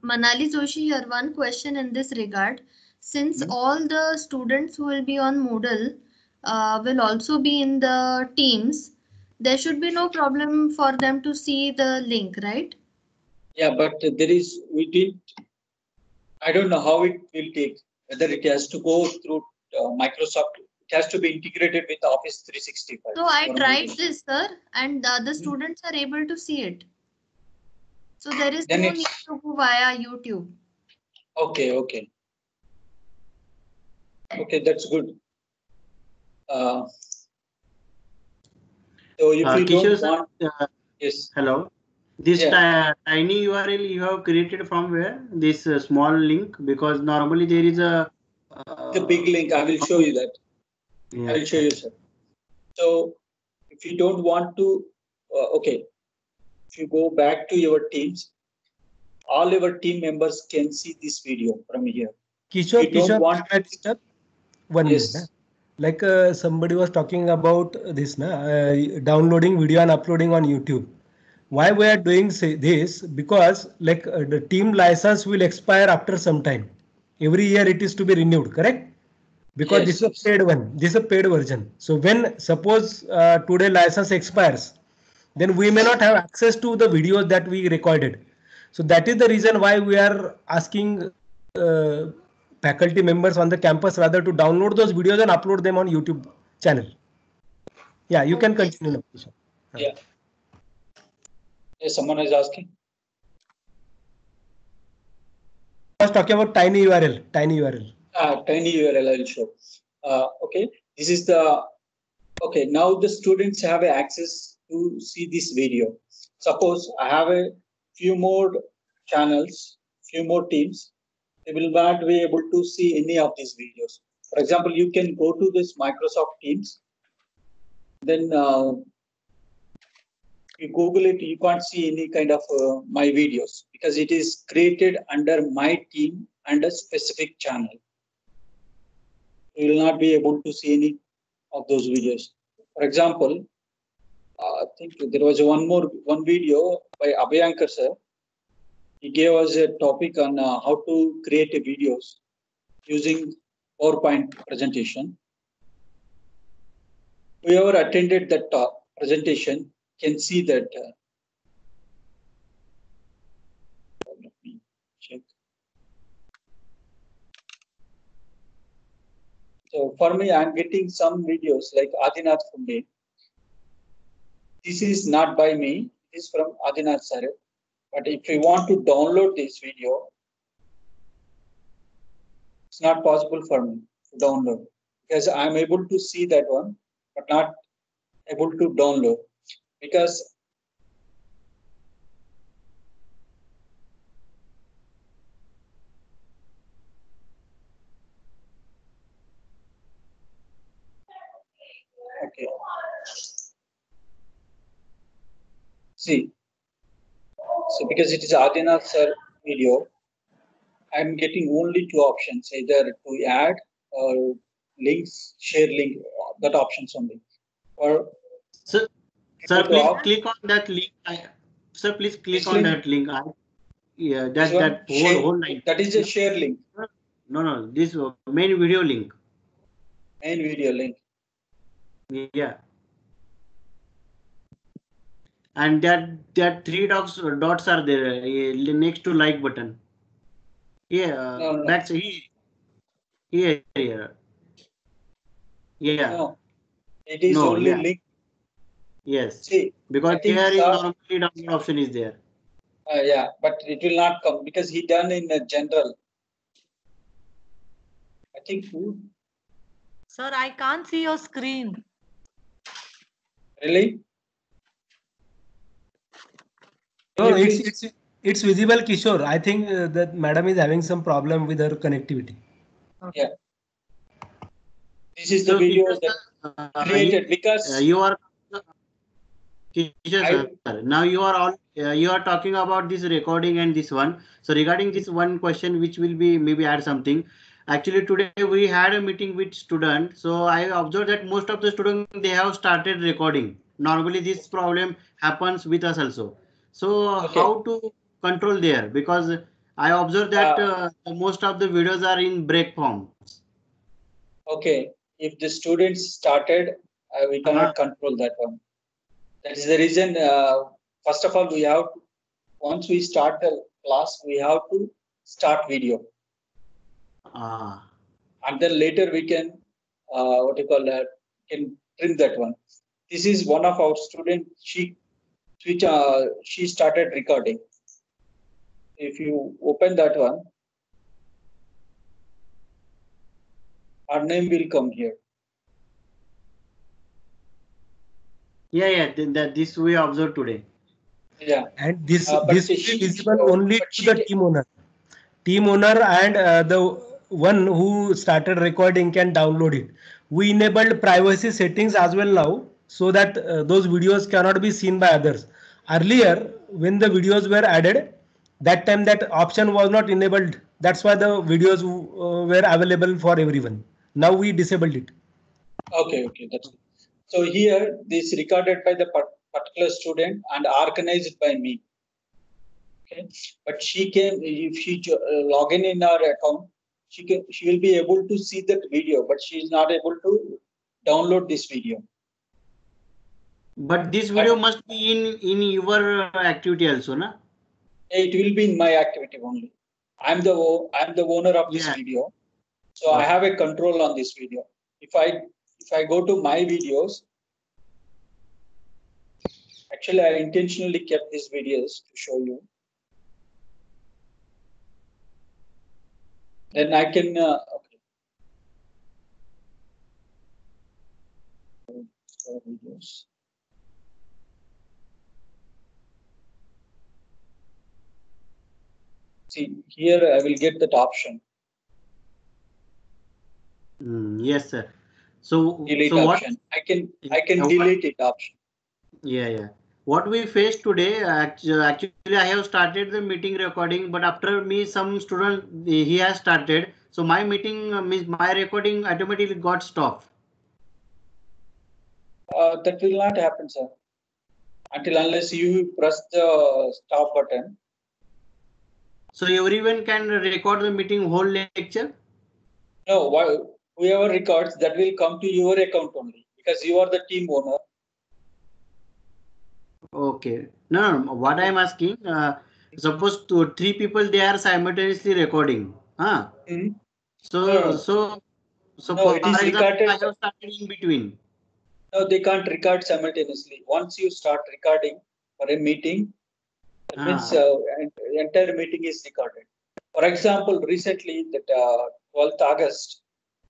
[SPEAKER 9] Manali Joshi here, one question in this regard. Since all the students who will be on Moodle will also be in the teams, there should be no problem for them to see the link, right?
[SPEAKER 1] yeah, but we didn't. I don't know how it will take. Whether it has to go through Microsoft, it has to be integrated with Office 365.
[SPEAKER 9] So I
[SPEAKER 1] or
[SPEAKER 9] tried
[SPEAKER 1] Moodle.
[SPEAKER 9] this, sir, and the students are able to see it. So there is
[SPEAKER 1] Then
[SPEAKER 9] no
[SPEAKER 1] it's
[SPEAKER 9] need to go via YouTube.
[SPEAKER 1] okay. Okay, that's good. So if you
[SPEAKER 15] Kishore
[SPEAKER 1] don't
[SPEAKER 15] sir,
[SPEAKER 1] want, yes.
[SPEAKER 15] hello. This
[SPEAKER 1] Yeah.
[SPEAKER 15] tiny URL you have created from where? This small link, because normally there is a
[SPEAKER 1] The big link. I will show you that.
[SPEAKER 15] Yeah.
[SPEAKER 1] I will show you, sir. So if you don't want to, okay. If you go back to your teams, all your team members can see this video from here.
[SPEAKER 12] Kishore,
[SPEAKER 1] You don't want
[SPEAKER 12] may I disturb? One
[SPEAKER 1] Yes.
[SPEAKER 12] minute. Like somebody was talking about this, downloading video and uploading on YouTube. Why we are doing this? Because like the team license will expire after some time. Every year it is to be renewed, correct? Because this is a paid one. This is a paid version. So when suppose today license expires, then we may not have access to the videos that we recorded. So that is the reason why we are asking faculty members on the campus rather to download those videos and upload them on YouTube channel. Yeah, you can continue now.
[SPEAKER 1] Yeah. Yes, someone is asking.
[SPEAKER 12] I was talking about tiny URL. Tiny URL.
[SPEAKER 1] Tiny URL I will show. Okay, this is the. Okay, now the students have access to see this video. Suppose I have a few more channels, few more teams. They will not be able to see any of these videos. For example, you can go to this Microsoft Teams. Then you Google it, you can't see any kind of my videos because it is created under my team and a specific channel. You will not be able to see any of those videos. For example, I think there was one video by Abhayankar sir. He gave us a topic on how to create a videos using PowerPoint presentation. Whoever attended that presentation can see that. Let me check. So for me, I'm getting some videos like Adinath Funde. This is not by me. It is from Adinath sir. But if you want to download this video, it's not possible for me to download because I'm able to see that one, but not able to download because okay. See, so because it is Adinath sir video, I'm getting only two options, either to add or links, share link, that options only. Or
[SPEAKER 15] sir, please click on that link. Sir, please click on that link. Yeah, that whole line.
[SPEAKER 1] That is a share link.
[SPEAKER 15] No, this main video link.
[SPEAKER 1] Main video link.
[SPEAKER 15] Yeah. And that three dots are there next to like button. Yeah,
[SPEAKER 1] no.
[SPEAKER 15] That's here. Yeah.
[SPEAKER 1] No, it is only link.
[SPEAKER 15] Yes.
[SPEAKER 1] See,
[SPEAKER 15] because here is normally download option is there.
[SPEAKER 1] Yeah, but it will not come because he done in a general. I think.
[SPEAKER 10] Sir, I can't see your screen.
[SPEAKER 1] Really?
[SPEAKER 12] No, it's visible, Kishore. I think that madam is having some problem with her connectivity.
[SPEAKER 1] Yeah. This is the video that created because
[SPEAKER 15] you are. Now you are talking about this recording and this one. So regarding this one question, which will be maybe add something. Actually, today we had a meeting with students. So I observed that most of the students, they have started recording normally this problem happens with us also. So how to control there? Because I observed that most of the videos are in break forms.
[SPEAKER 1] Okay, if the students started, we cannot control that one. That is the reason. First of all, we have to, once we start the class, we have to start video. And then later we can what you call that, can trim that one. This is one of our students. She started recording. If you open that one, her name will come here.
[SPEAKER 15] Yeah. That this we observed today.
[SPEAKER 1] Yeah.
[SPEAKER 12] And this will be visible only to the team owner. Team owner and the one who started recording can download it. We enabled privacy settings as well now, so that those videos cannot be seen by others. Earlier, when the videos were added, that time that option was not enabled. That's why the videos were available for everyone. Now we disabled it.
[SPEAKER 1] Okay, that's it. So here, this recorded by the particular student and organized by me. Okay, but she can, if she log in our account, she will be able to see that video, but she is not able to download this video.
[SPEAKER 15] But this video must be in your activity also, na?
[SPEAKER 1] It will be in my activity only. I'm the owner of this video, so I have a control on this video. If I go to my videos, actually I intentionally kept these videos to show you. Then I can videos. See, here I will get that option.
[SPEAKER 15] Yes, sir. So
[SPEAKER 1] delete
[SPEAKER 15] so
[SPEAKER 1] option. I can delete it option.
[SPEAKER 15] Yeah. What we faced today, actually I have started the meeting recording, but after me some student he has started, so my meeting my recording automatically got stopped.
[SPEAKER 1] That will not happen, sir, unless you press the stop button.
[SPEAKER 15] So everyone can record the meeting whole lecture?
[SPEAKER 1] No, whoever records, that will come to your account only, because you are the team owner.
[SPEAKER 15] Okay. No, what I am asking, suppose 3 people they are simultaneously recording. So for
[SPEAKER 1] it is
[SPEAKER 15] example,
[SPEAKER 1] recorded.
[SPEAKER 15] I have started in between.
[SPEAKER 1] No, they can't record simultaneously. Once you start recording for a meeting, that means entire meeting is recorded. For example, recently that 12th August,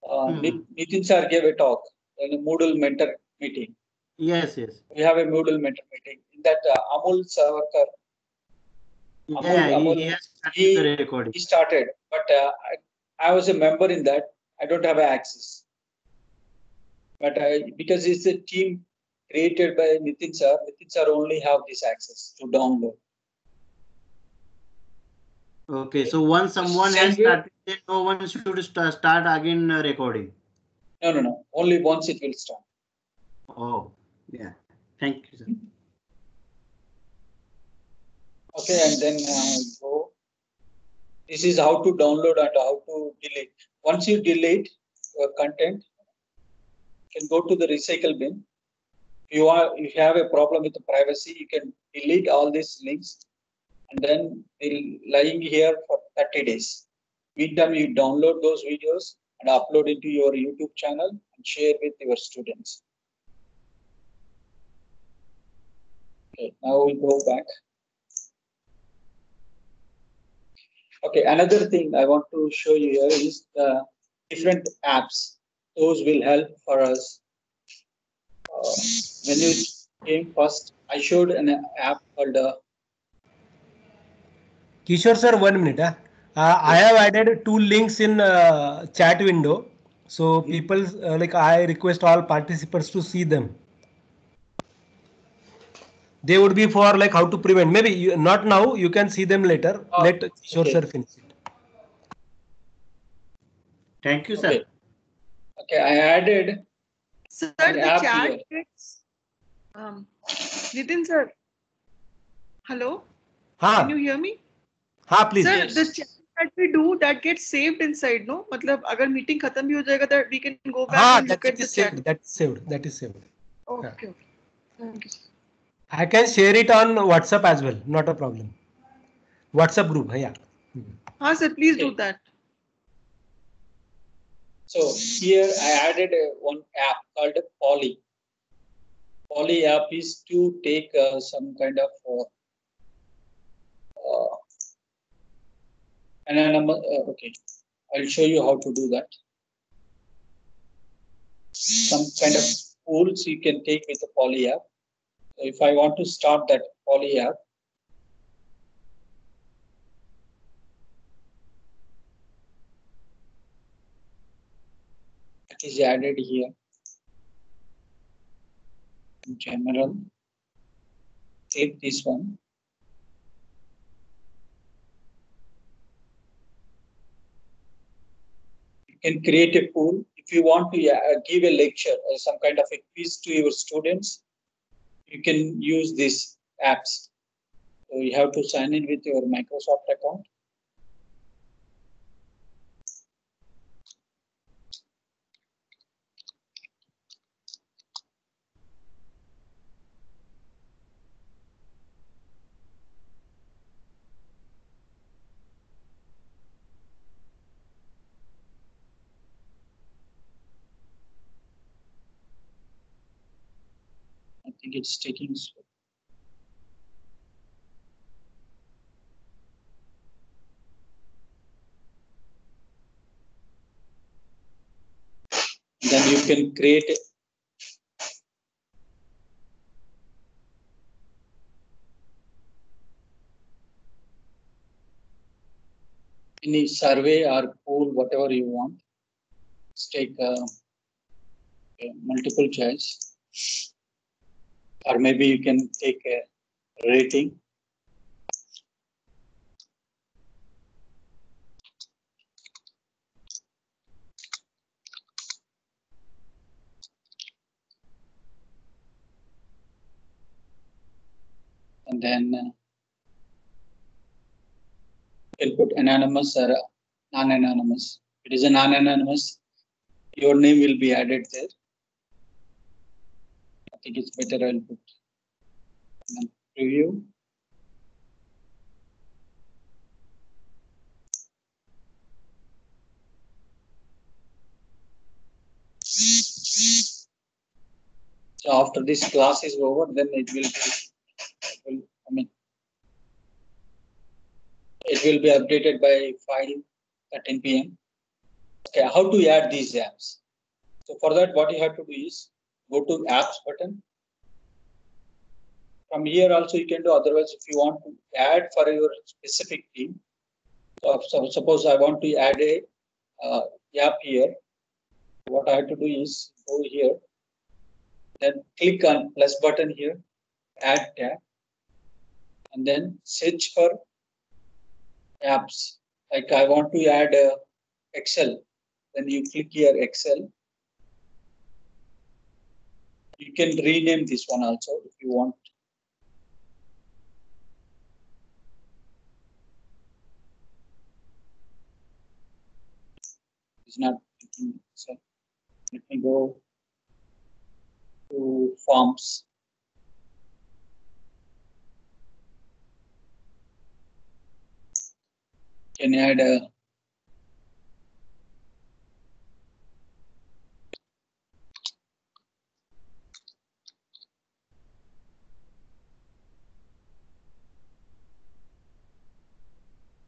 [SPEAKER 1] Nitin sir gave a talk in a Moodle mentor meeting.
[SPEAKER 15] Yes.
[SPEAKER 1] We have a Moodle mentor meeting. In that Amul Savarkar, he started, but I was a member in that. I don't have access. But because it's a team created by Nitin sir only have this access to download.
[SPEAKER 15] Okay, so once someone has started, then no one should start again recording.
[SPEAKER 1] No. Only once it will start.
[SPEAKER 15] Oh, yeah. Thank you, sir.
[SPEAKER 1] Okay, and then go. This is how to download and how to delete. Once you delete your content, you can go to the recycle bin. If you have a problem with the privacy, you can delete all these links and then they'll lying here for 30 days. Meantime, you download those videos and upload into your YouTube channel and share with your students. Okay, now we go back. Okay, another thing I want to show you here is the different apps. Those will help for us. When you came first, I showed an app called
[SPEAKER 12] Kishore sir, 1 minute. I have added 2 links in chat window. So people I request all participants to see them. They would be for how to prevent. Maybe not now. You can see them later. Let Kishore sir finish it.
[SPEAKER 15] Thank you, sir.
[SPEAKER 1] Okay, I added
[SPEAKER 7] Sir,
[SPEAKER 1] an
[SPEAKER 7] the
[SPEAKER 1] app
[SPEAKER 7] chat
[SPEAKER 1] here.
[SPEAKER 7] Nitin sir. Hello.
[SPEAKER 12] हाँ
[SPEAKER 7] Can you hear me?
[SPEAKER 12] हाँ please.
[SPEAKER 7] Sir, the chat that we do that gets saved inside, no? मतलब अगर meeting खत्म भी हो जाएगा, that we can go back
[SPEAKER 12] हाँ
[SPEAKER 7] and look
[SPEAKER 12] that
[SPEAKER 7] at the
[SPEAKER 12] is
[SPEAKER 7] chat.
[SPEAKER 12] saved. That is saved. That is saved.
[SPEAKER 7] Okay. Thank you.
[SPEAKER 12] I can share it on WhatsApp as well. Not a problem. WhatsApp group. Yeah.
[SPEAKER 7] हाँ sir, please do that.
[SPEAKER 1] So here I added one app called Poly. Poly app is to take some kind of okay, I'll show you how to do that. Some kind of tools you can take with the Poly app. So if I want to start that Poly app, it is added here. In general, click this one. You can create a pool. If you want to give a lecture or some kind of a quiz to your students, you can use these apps. So you have to sign in with your Microsoft account. I think it's taking slow. Then you can create any survey or poll, whatever you want. Let's take a multiple choice, or maybe you can take a rating. And then you can put anonymous or non-anonymous. It is a non-anonymous. Your name will be added there. I think it's better I'll put preview. So after this class is over, then it will be, it will be updated by 5:13 p.m. Okay, how to add these apps? So for that, what you have to do is go to apps button. From here also you can do. Otherwise, if you want to add for your specific team, so suppose I want to add a app here. What I have to do is go here, then click on plus button here, add tab, and then search for apps. Like I want to add Excel, then you click here Excel. You can rename this one also if you want. It's not. So let me go to forms. Can add a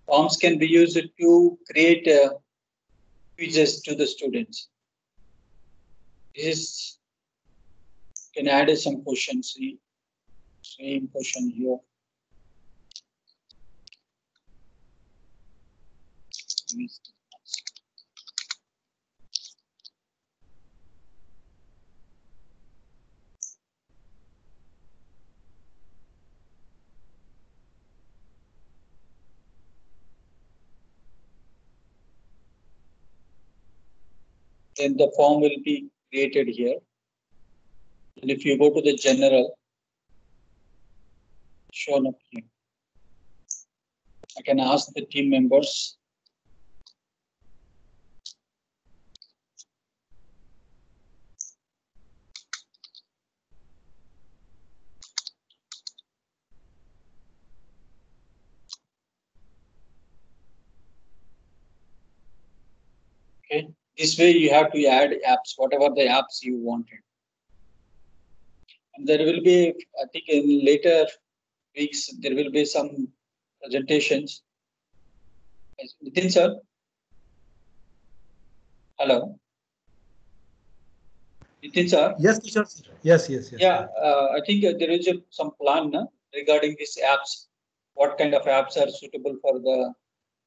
[SPEAKER 1] forms can be used to create quizzes to the students. This is, can add some questions. Same question here. Then the form will be created here. And if you go to the general, shown up here, I can ask the team members. Okay, this way you have to add apps, whatever the apps you wanted. And there will be, I think in later weeks, there will be some presentations. Nitin sir? Hello? Nitin sir?
[SPEAKER 12] Yes, Kishore sir. Yes.
[SPEAKER 1] Yeah, I think there is some plan regarding these apps. What kind of apps are suitable for the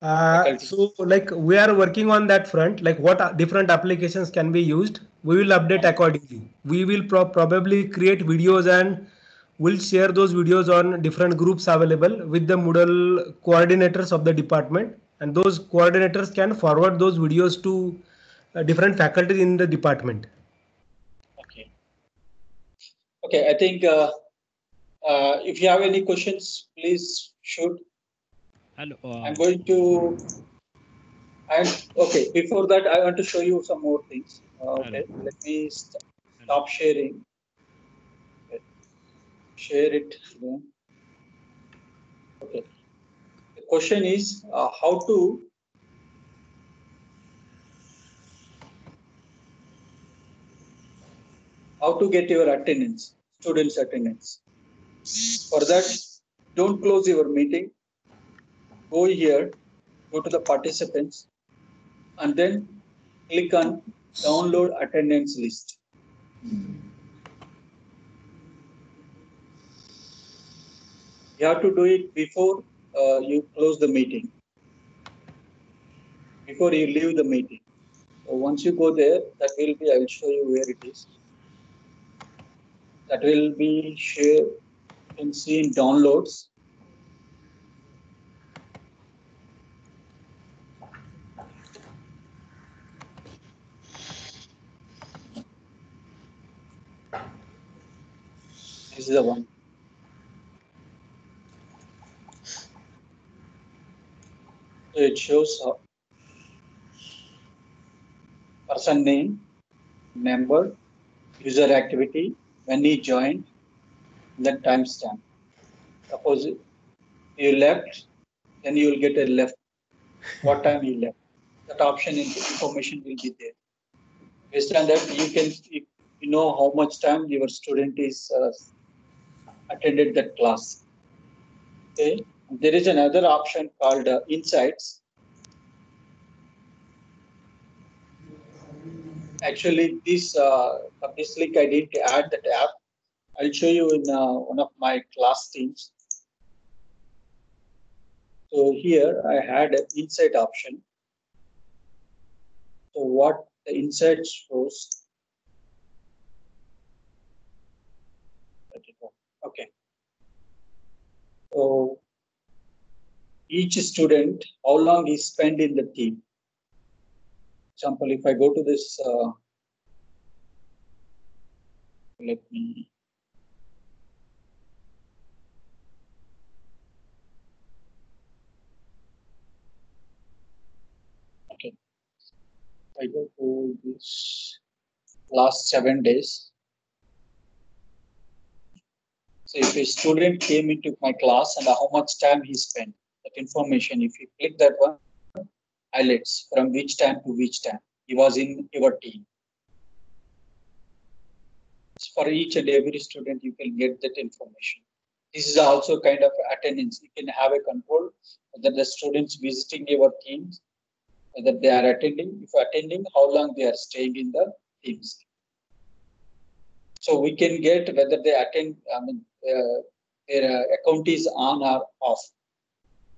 [SPEAKER 1] faculty?
[SPEAKER 12] So like we are working on that front, like what different applications can be used. We will update accordingly. We will probably create videos and we'll share those videos on different groups available with the Moodle coordinators of the department, and those coordinators can forward those videos to different faculty in the department.
[SPEAKER 1] Okay. Okay, I think if you have any questions, please shoot.
[SPEAKER 18] Hello.
[SPEAKER 1] I'm going to. Okay. Before that, I want to show you some more things. Okay, let me stop sharing. Okay. Share it. Okay. The question is how to get your attendance, students' attendance. For that, don't close your meeting. Go here, go to the participants, and then click on download attendance list. You have to do it before you close the meeting, before you leave the meeting. So once you go there, that will be, I will show you where it is. That will be shared, you can see in downloads. This is the one. So it shows person name, member, user activity, when he joined, then timestamp. Suppose you left, then you will get a left. What time you left? That option information will be there. Based on that, you know how much time your student is attended that class. Okay. There is another option called Insights. Actually, this link I didn't add that app. I'll show you in one of my class teams. So here I had an insight option. So what the insight shows. Okay. So each student, how long he spent in the team. Example, if I go to this, let me. Okay. I go to this last 7 days. So if a student came into my class and how much time he spent, that information, if you click that one, highlights from which time to which time he was in your team. For each and every student, you can get that information. This is also kind of attendance. You can have a control whether the students visiting your teams, whether they are attending. If attending, how long they are staying in the teams. So we can get whether they attend, their account is on or off.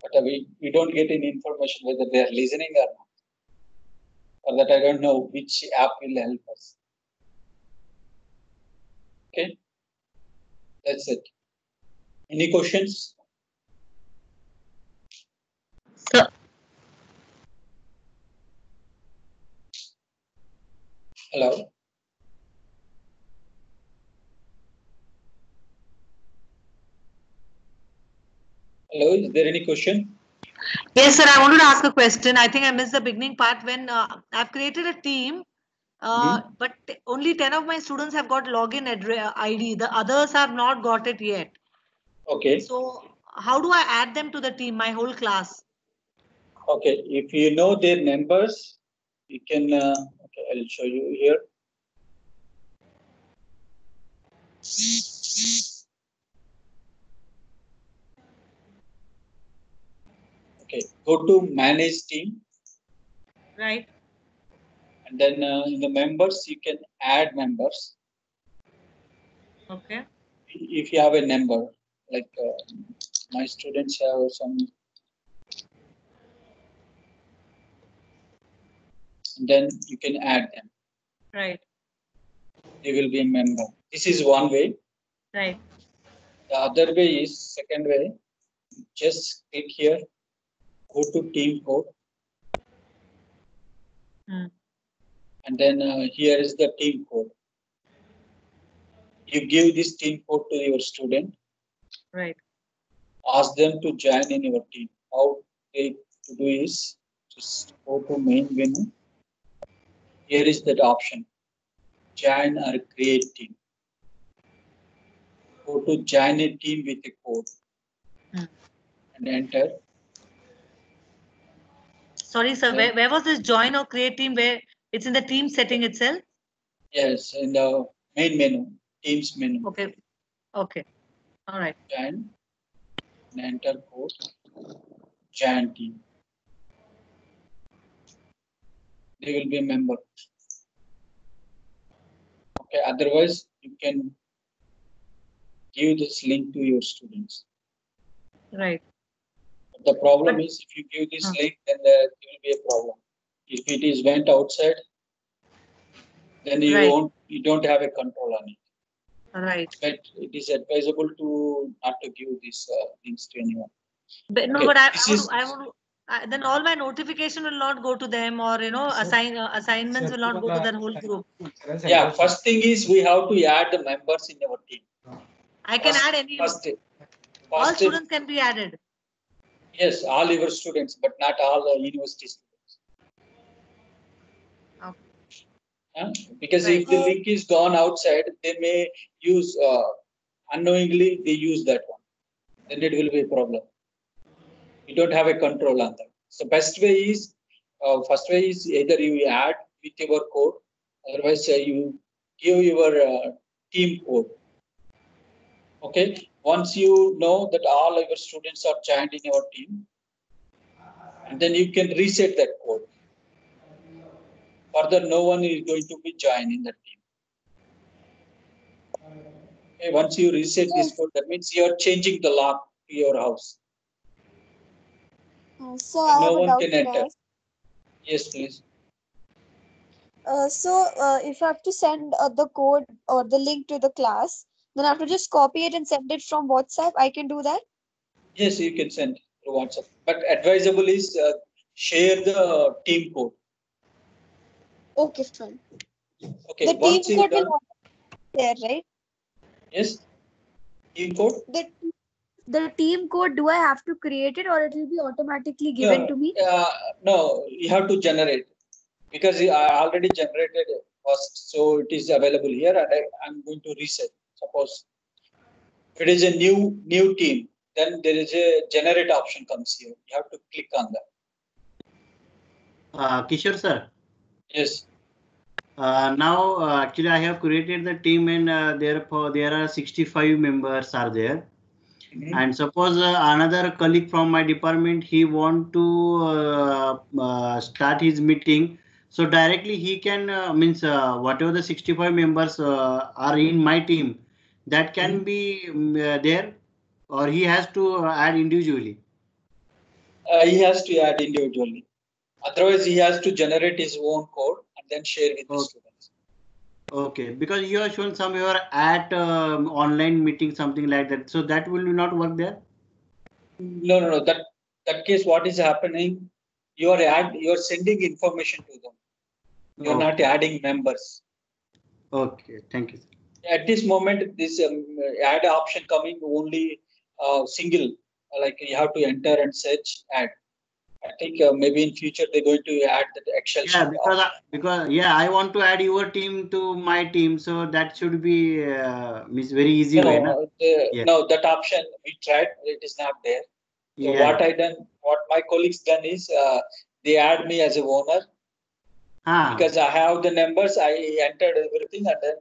[SPEAKER 1] But we don't get any information whether they are listening or not. For that, I don't know which app will help us. Okay, that's it. Any questions?
[SPEAKER 16] Sir.
[SPEAKER 1] Hello. Hello, is there any question?
[SPEAKER 18] Yes, sir. I wanted to ask a question. I think I missed the beginning part when I've created a team, but only 10 of my students have got login ID. The others have not got it yet.
[SPEAKER 1] Okay.
[SPEAKER 18] So how do I add them to the team, my whole class?
[SPEAKER 1] Okay, if you know their numbers, you can, okay, I'll show you here. Okay, go to manage team.
[SPEAKER 18] Right.
[SPEAKER 1] And then in the members, you can add members.
[SPEAKER 18] Okay.
[SPEAKER 1] If you have a number, like my students have some, then you can add them.
[SPEAKER 18] Right.
[SPEAKER 1] They will be a member. This is one way.
[SPEAKER 18] Right.
[SPEAKER 1] The other way is, second way, just click here, go to team code. And then here is the team code. You give this team code to your student.
[SPEAKER 18] Right.
[SPEAKER 1] Ask them to join in your team. How they to do is just go to main menu. Here is that option. Join or create team. Go to join a team with a code. And enter.
[SPEAKER 18] Sorry, sir. Where was this join or create team? Where it's in the team setting itself?
[SPEAKER 1] Yes, in the main menu, teams menu.
[SPEAKER 18] Okay. Okay. All right.
[SPEAKER 1] Join and enter code. Join team. They will be a member. Okay. Otherwise, you can give this link to your students.
[SPEAKER 18] Right.
[SPEAKER 1] The problem is if you give this link, then there will be a problem. If it is went outside, then you don't have a control on it.
[SPEAKER 18] Right.
[SPEAKER 1] But it is advisable to not to give these links to anyone.
[SPEAKER 18] But no,
[SPEAKER 1] Okay,
[SPEAKER 18] but I want to. Then all my notification will not go to them, or assignments will not go to that whole group.
[SPEAKER 1] Yeah. First thing is we have to add the members in our team.
[SPEAKER 18] I can add any. All students can be added.
[SPEAKER 1] Yes, all your students, but not all university students. Because if the link is gone outside, they may use unknowingly they use that one. Then it will be a problem. You don't have a control on that. So best way is first way is either you add with your code, otherwise you give your team code. Okay. Once you know that all your students are joined in your team, and then you can reset that code. Further, no one is going to be joined in the team. Okay, once you reset this code, that means you are changing the lock to your house.
[SPEAKER 17] So I have
[SPEAKER 1] No
[SPEAKER 17] a
[SPEAKER 1] one
[SPEAKER 17] doubt
[SPEAKER 1] can
[SPEAKER 17] to
[SPEAKER 1] enter.
[SPEAKER 17] ask.
[SPEAKER 1] Yes, please.
[SPEAKER 17] If I have to send the code or the link to the class, then I have to just copy it and send it from WhatsApp. I can do that?
[SPEAKER 1] Yes, you can send through WhatsApp. But advisable is share the team code.
[SPEAKER 17] Okay, fine.
[SPEAKER 1] Okay,
[SPEAKER 17] The team
[SPEAKER 1] once you
[SPEAKER 17] code
[SPEAKER 1] done,
[SPEAKER 17] will not be there, right?
[SPEAKER 1] yes, team code.
[SPEAKER 17] The team code, do I have to create it or it will be automatically given to me?
[SPEAKER 1] No, you have to generate because I already generated it first, so it is available here, and I'm going to reset. Suppose if it is a new team, then there is a generate option comes here. You have to click on that.
[SPEAKER 15] Kishore sir.
[SPEAKER 1] Yes.
[SPEAKER 15] Now actually I have created the team and therefore there are 65 members are there. And suppose another colleague from my department, he want to start his meeting. So directly he can whatever the 65 members are in my team, that can be there, or he has to add individually.
[SPEAKER 1] He has to add individually. Otherwise, he has to generate his own code and then share with the students.
[SPEAKER 15] Okay, because you are shown somewhere at online meeting, something like that. So that will not work there.
[SPEAKER 1] No. That case, what is happening? You are sending information to them. You are not adding members.
[SPEAKER 15] Okay, thank you.
[SPEAKER 1] At this moment, this add option coming only single like you have to enter and search ad. I think maybe in future they're going to add the Excel
[SPEAKER 15] Yeah,
[SPEAKER 1] sheet.
[SPEAKER 15] because I want to add your team to my team, so that should be means very easy way. Na?
[SPEAKER 1] No, that option we tried, it is not there. So
[SPEAKER 15] Yeah.
[SPEAKER 1] what my colleagues done is they add me as a owner. Because I have the numbers, I entered everything and then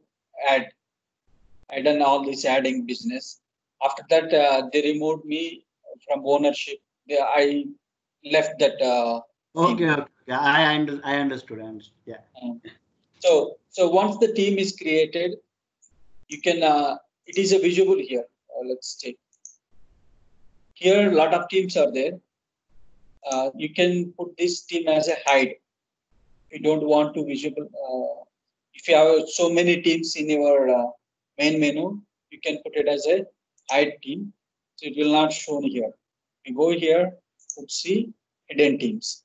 [SPEAKER 1] I done all this adding business. After that, they removed me from ownership. I left that.
[SPEAKER 15] Okay. I understood. Yeah.
[SPEAKER 1] So once the team is created, you can. It is a visual here. Let's take. Here, a lot of teams are there. You can put this team as a hide. If you don't want to visible, if you have so many teams in your main menu, you can put it as a hide team. So it will not show here. You go here, put see hidden teams.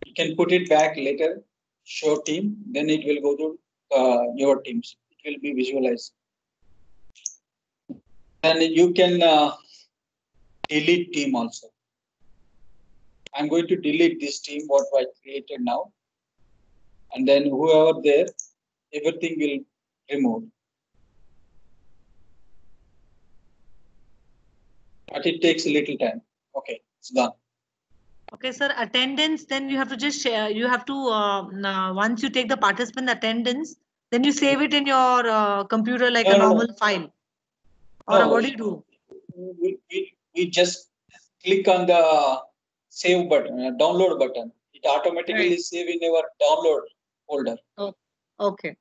[SPEAKER 1] You can put it back later, show team, then it will go to your teams. It will be visualized. And you can delete team also. I'm going to delete this team, what I created now. And then whoever there, everything will remove. But it takes a little time. Okay, it's done.
[SPEAKER 18] Okay, sir. Attendance, then you have to just share. You have to, once you take the participant attendance, then you save it in your computer like a normal file. Or what do you do?
[SPEAKER 1] We just click on the save button, download button. It automatically save in your download folder.
[SPEAKER 18] Oh, okay.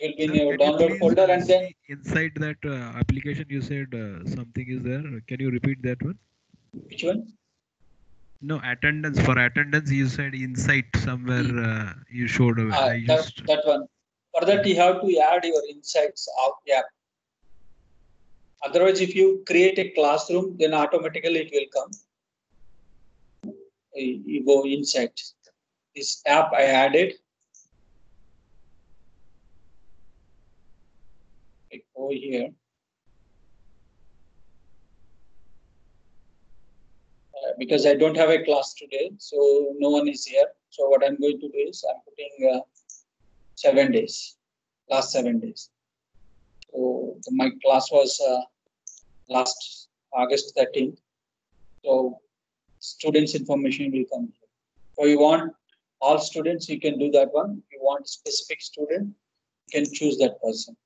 [SPEAKER 1] It will be in your download folder, and then
[SPEAKER 19] inside that application you said something is there. Can you repeat that one?
[SPEAKER 1] Which one?
[SPEAKER 19] No, attendance. For attendance you said insight somewhere you showed.
[SPEAKER 1] That one. For that you have to add your insights out. Yeah. Otherwise, if you create a classroom, then automatically it will come. You go inside. This app I added. I go here. Because I don't have a class today, so no one is here. So what I'm going to do is I'm putting 7 days, last 7 days. So my class was last August 13th. So students' information will come here. So you want all students, you can do that one. If you want specific student, you can choose that person.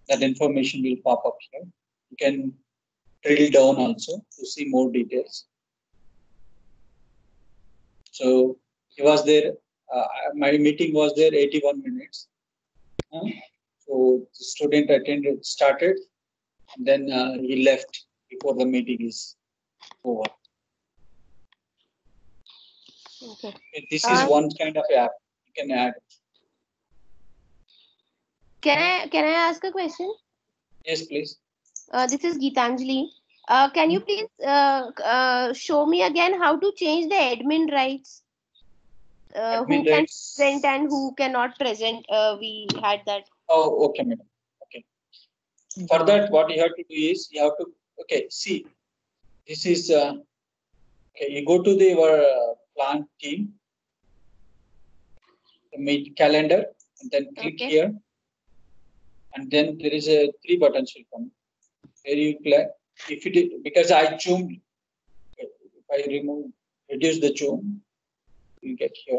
[SPEAKER 1] That information will pop up here. You can drill down also to see more details. So he was there. My meeting was there 81 minutes. So the student started, and then he left before the meeting is over.
[SPEAKER 16] Okay.
[SPEAKER 1] This is one kind of app you can add.
[SPEAKER 16] Can I ask a question?
[SPEAKER 1] Yes, please.
[SPEAKER 16] This is Geetanjali. Can you please show me again how to change the admin rights? Who can present and who cannot present? We had that.
[SPEAKER 1] Oh, okay, madam. Okay. For that, what you have to do is you have to see. This is you go to your plant team, the meet calendar, and then click here, and then there is a 3 buttons will come. Where you click. If it because I zoomed, if I reduce the zoom, you get here.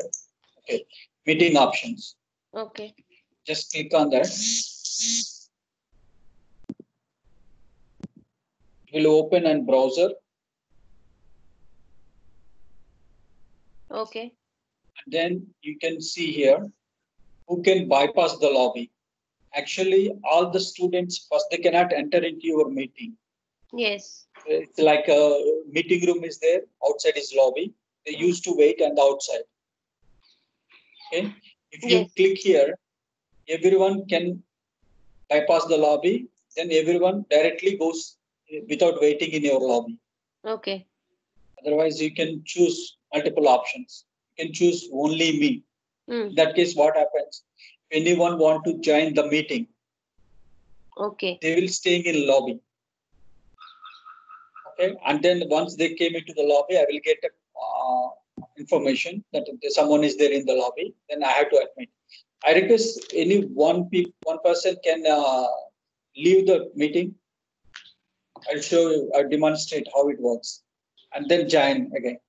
[SPEAKER 1] Okay, meeting options.
[SPEAKER 16] Okay.
[SPEAKER 1] Just click on that. It will open in browser.
[SPEAKER 16] Okay.
[SPEAKER 1] And then you can see here who can bypass the lobby. Actually, all the students first they cannot enter into your meeting.
[SPEAKER 16] Yes.
[SPEAKER 1] It's like a meeting room is there, outside is lobby. They used to wait on the outside. Okay. If you click here, everyone can bypass the lobby. Then everyone directly goes without waiting in your lobby.
[SPEAKER 16] Okay.
[SPEAKER 1] Otherwise, you can choose multiple options. You can choose only me. In that case, what happens? If anyone want to join the meeting,
[SPEAKER 16] okay,
[SPEAKER 1] they will stay in lobby. Okay, and then once they came into the lobby, I will get information that someone is there in the lobby. Then I have to admit. I request any one person can leave the meeting. I'll show you. I'll demonstrate how it works, and then join again.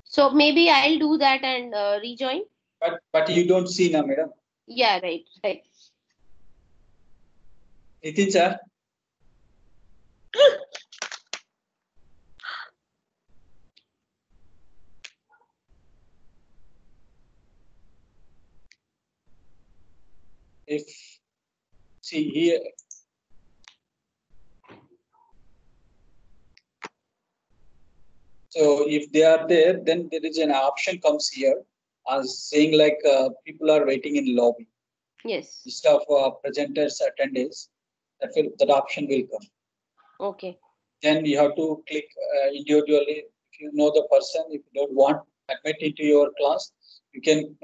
[SPEAKER 16] So maybe I'll do that and rejoin.
[SPEAKER 1] But you don't see now, madam.
[SPEAKER 16] Yeah, right.
[SPEAKER 1] Nitin sir. If see here, so if they are there, then there is an option comes here as saying like people are waiting in lobby.
[SPEAKER 16] Yes.
[SPEAKER 1] Instead of presenters attendees, that option will come.
[SPEAKER 16] Okay.
[SPEAKER 1] Then you have to click individually. If you know the person, if you don't want admit into your class, you can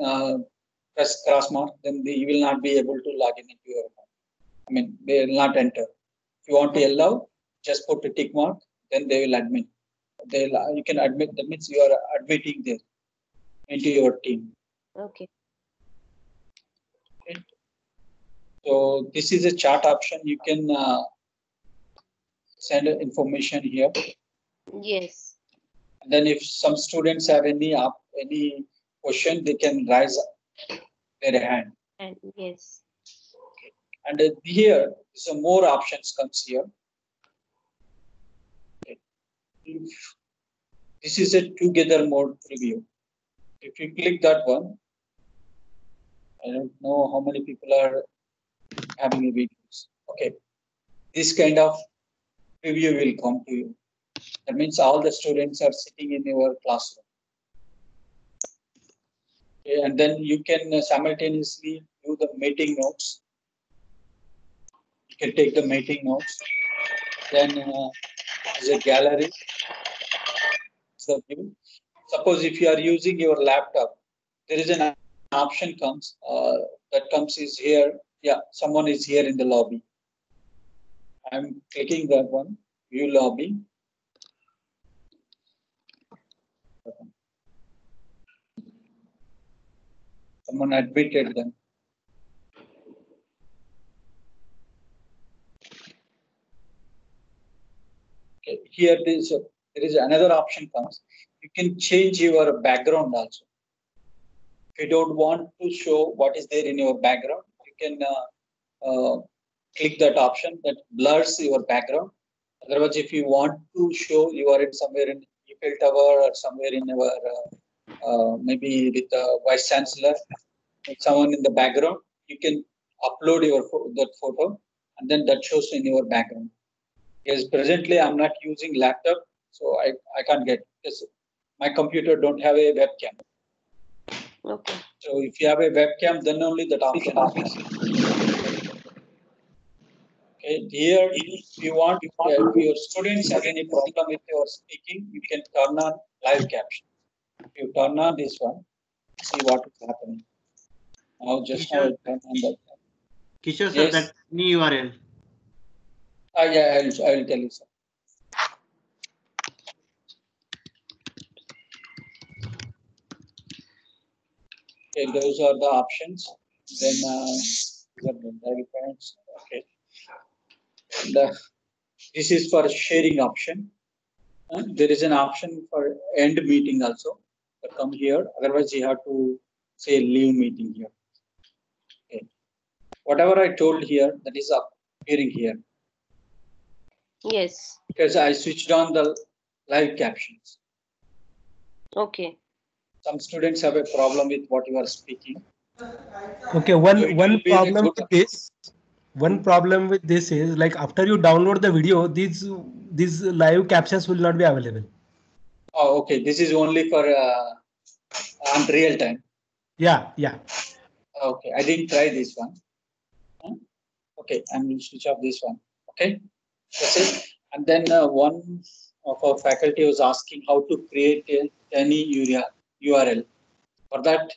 [SPEAKER 1] press cross mark. Then you will not be able to log in into your account. I mean, they will not enter. If you want to allow, just put a tick mark. Then they will admit. You can admit. That means you are admitting them into your team.
[SPEAKER 16] Okay.
[SPEAKER 1] So this is a chat option. You can send information here.
[SPEAKER 16] Yes.
[SPEAKER 1] And then if some students have any question, they can raise their hand.
[SPEAKER 16] And yes.
[SPEAKER 1] And here, some more options comes here. This is a together mode preview. If you click that one, I don't know how many people are having videos. Okay, this kind of preview will come to you. That means all the students are sitting in your classroom. Okay, and then you can simultaneously do the meeting notes. You can take the meeting notes. Then there's a gallery. So suppose if you are using your laptop, there is an option comes that comes is here. Yeah, someone is here in the lobby. I'm clicking that one, view lobby. Someone admitted them. Okay, here there is another option comes. You can change your background also. If you don't want to show what is there in your background, you can click that option that blurs your background. Otherwise, if you want to show you are in somewhere in Eiffel Tower or somewhere in our maybe with the Vice Chancellor, someone in the background, you can upload that photo and then that shows in your background. Because presently I'm not using laptop, so I can't get this. My computer don't have a webcam.
[SPEAKER 16] Okay.
[SPEAKER 1] So if you have a webcam, then only that option is. Okay, here if you want, if your students have any problem with your speaking, you can turn on live caption. If you turn on this one, see what is happening. Now just now I turn on that.
[SPEAKER 15] Kishore sir, that's any URL.
[SPEAKER 1] Yeah, I will tell you, sir. Okay, those are the options. Then okay. And, this is for sharing option. There is an option for end meeting also. Come here. Otherwise, you have to say leave meeting here. Okay. Whatever I told here, that is appearing here.
[SPEAKER 16] Yes.
[SPEAKER 1] Because I switched on the live captions.
[SPEAKER 16] Okay.
[SPEAKER 1] Some students have a problem with what you are speaking.
[SPEAKER 12] Okay, one problem with this. One problem with this is like after you download the video, these live captions will not be available.
[SPEAKER 1] Oh, okay. This is only for on real time.
[SPEAKER 12] Yeah.
[SPEAKER 1] Okay, I didn't try this one. Okay, I'm going to switch off this one. Okay, that's it. And then one of our faculty was asking how to create any URL. For that,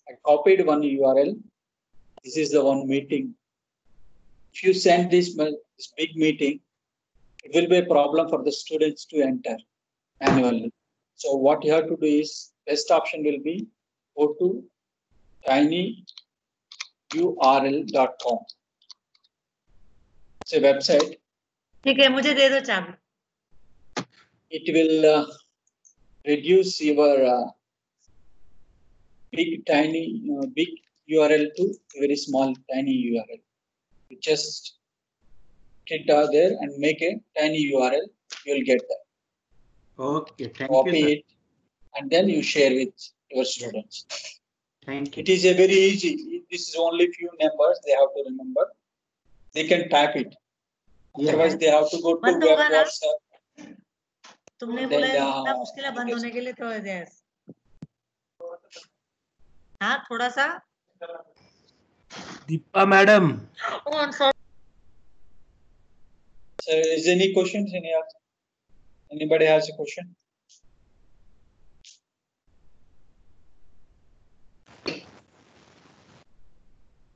[SPEAKER 1] I copied one URL. This is the one meeting. If you send this big meeting, it will be a problem for the students to enter manually. So what you have to do is, best option will be go to tinyurl.com. It's a website.
[SPEAKER 18] ठीक है, मुझे दे दो चाबी.
[SPEAKER 1] It will reduce your big URL to very small tiny URL. You just hit there and make a tiny URL. You'll get that.
[SPEAKER 15] Okay, thank
[SPEAKER 1] Copy
[SPEAKER 15] you, sir.
[SPEAKER 1] it and then you share with your students.
[SPEAKER 15] Thank you.
[SPEAKER 1] It is a very easy. This is only few numbers they have to remember. They can type it. Otherwise, they have to go to
[SPEAKER 18] बंद होगा ना?
[SPEAKER 1] WhatsApp.
[SPEAKER 18] तुमने बोला है इतना मुश्किल है बंद होने के लिए, थोड़ा देर. हाँ, थोड़ा सा.
[SPEAKER 12] Deepa madam.
[SPEAKER 18] Oh, I'm sorry.
[SPEAKER 1] So, is there any questions? Anybody has a question?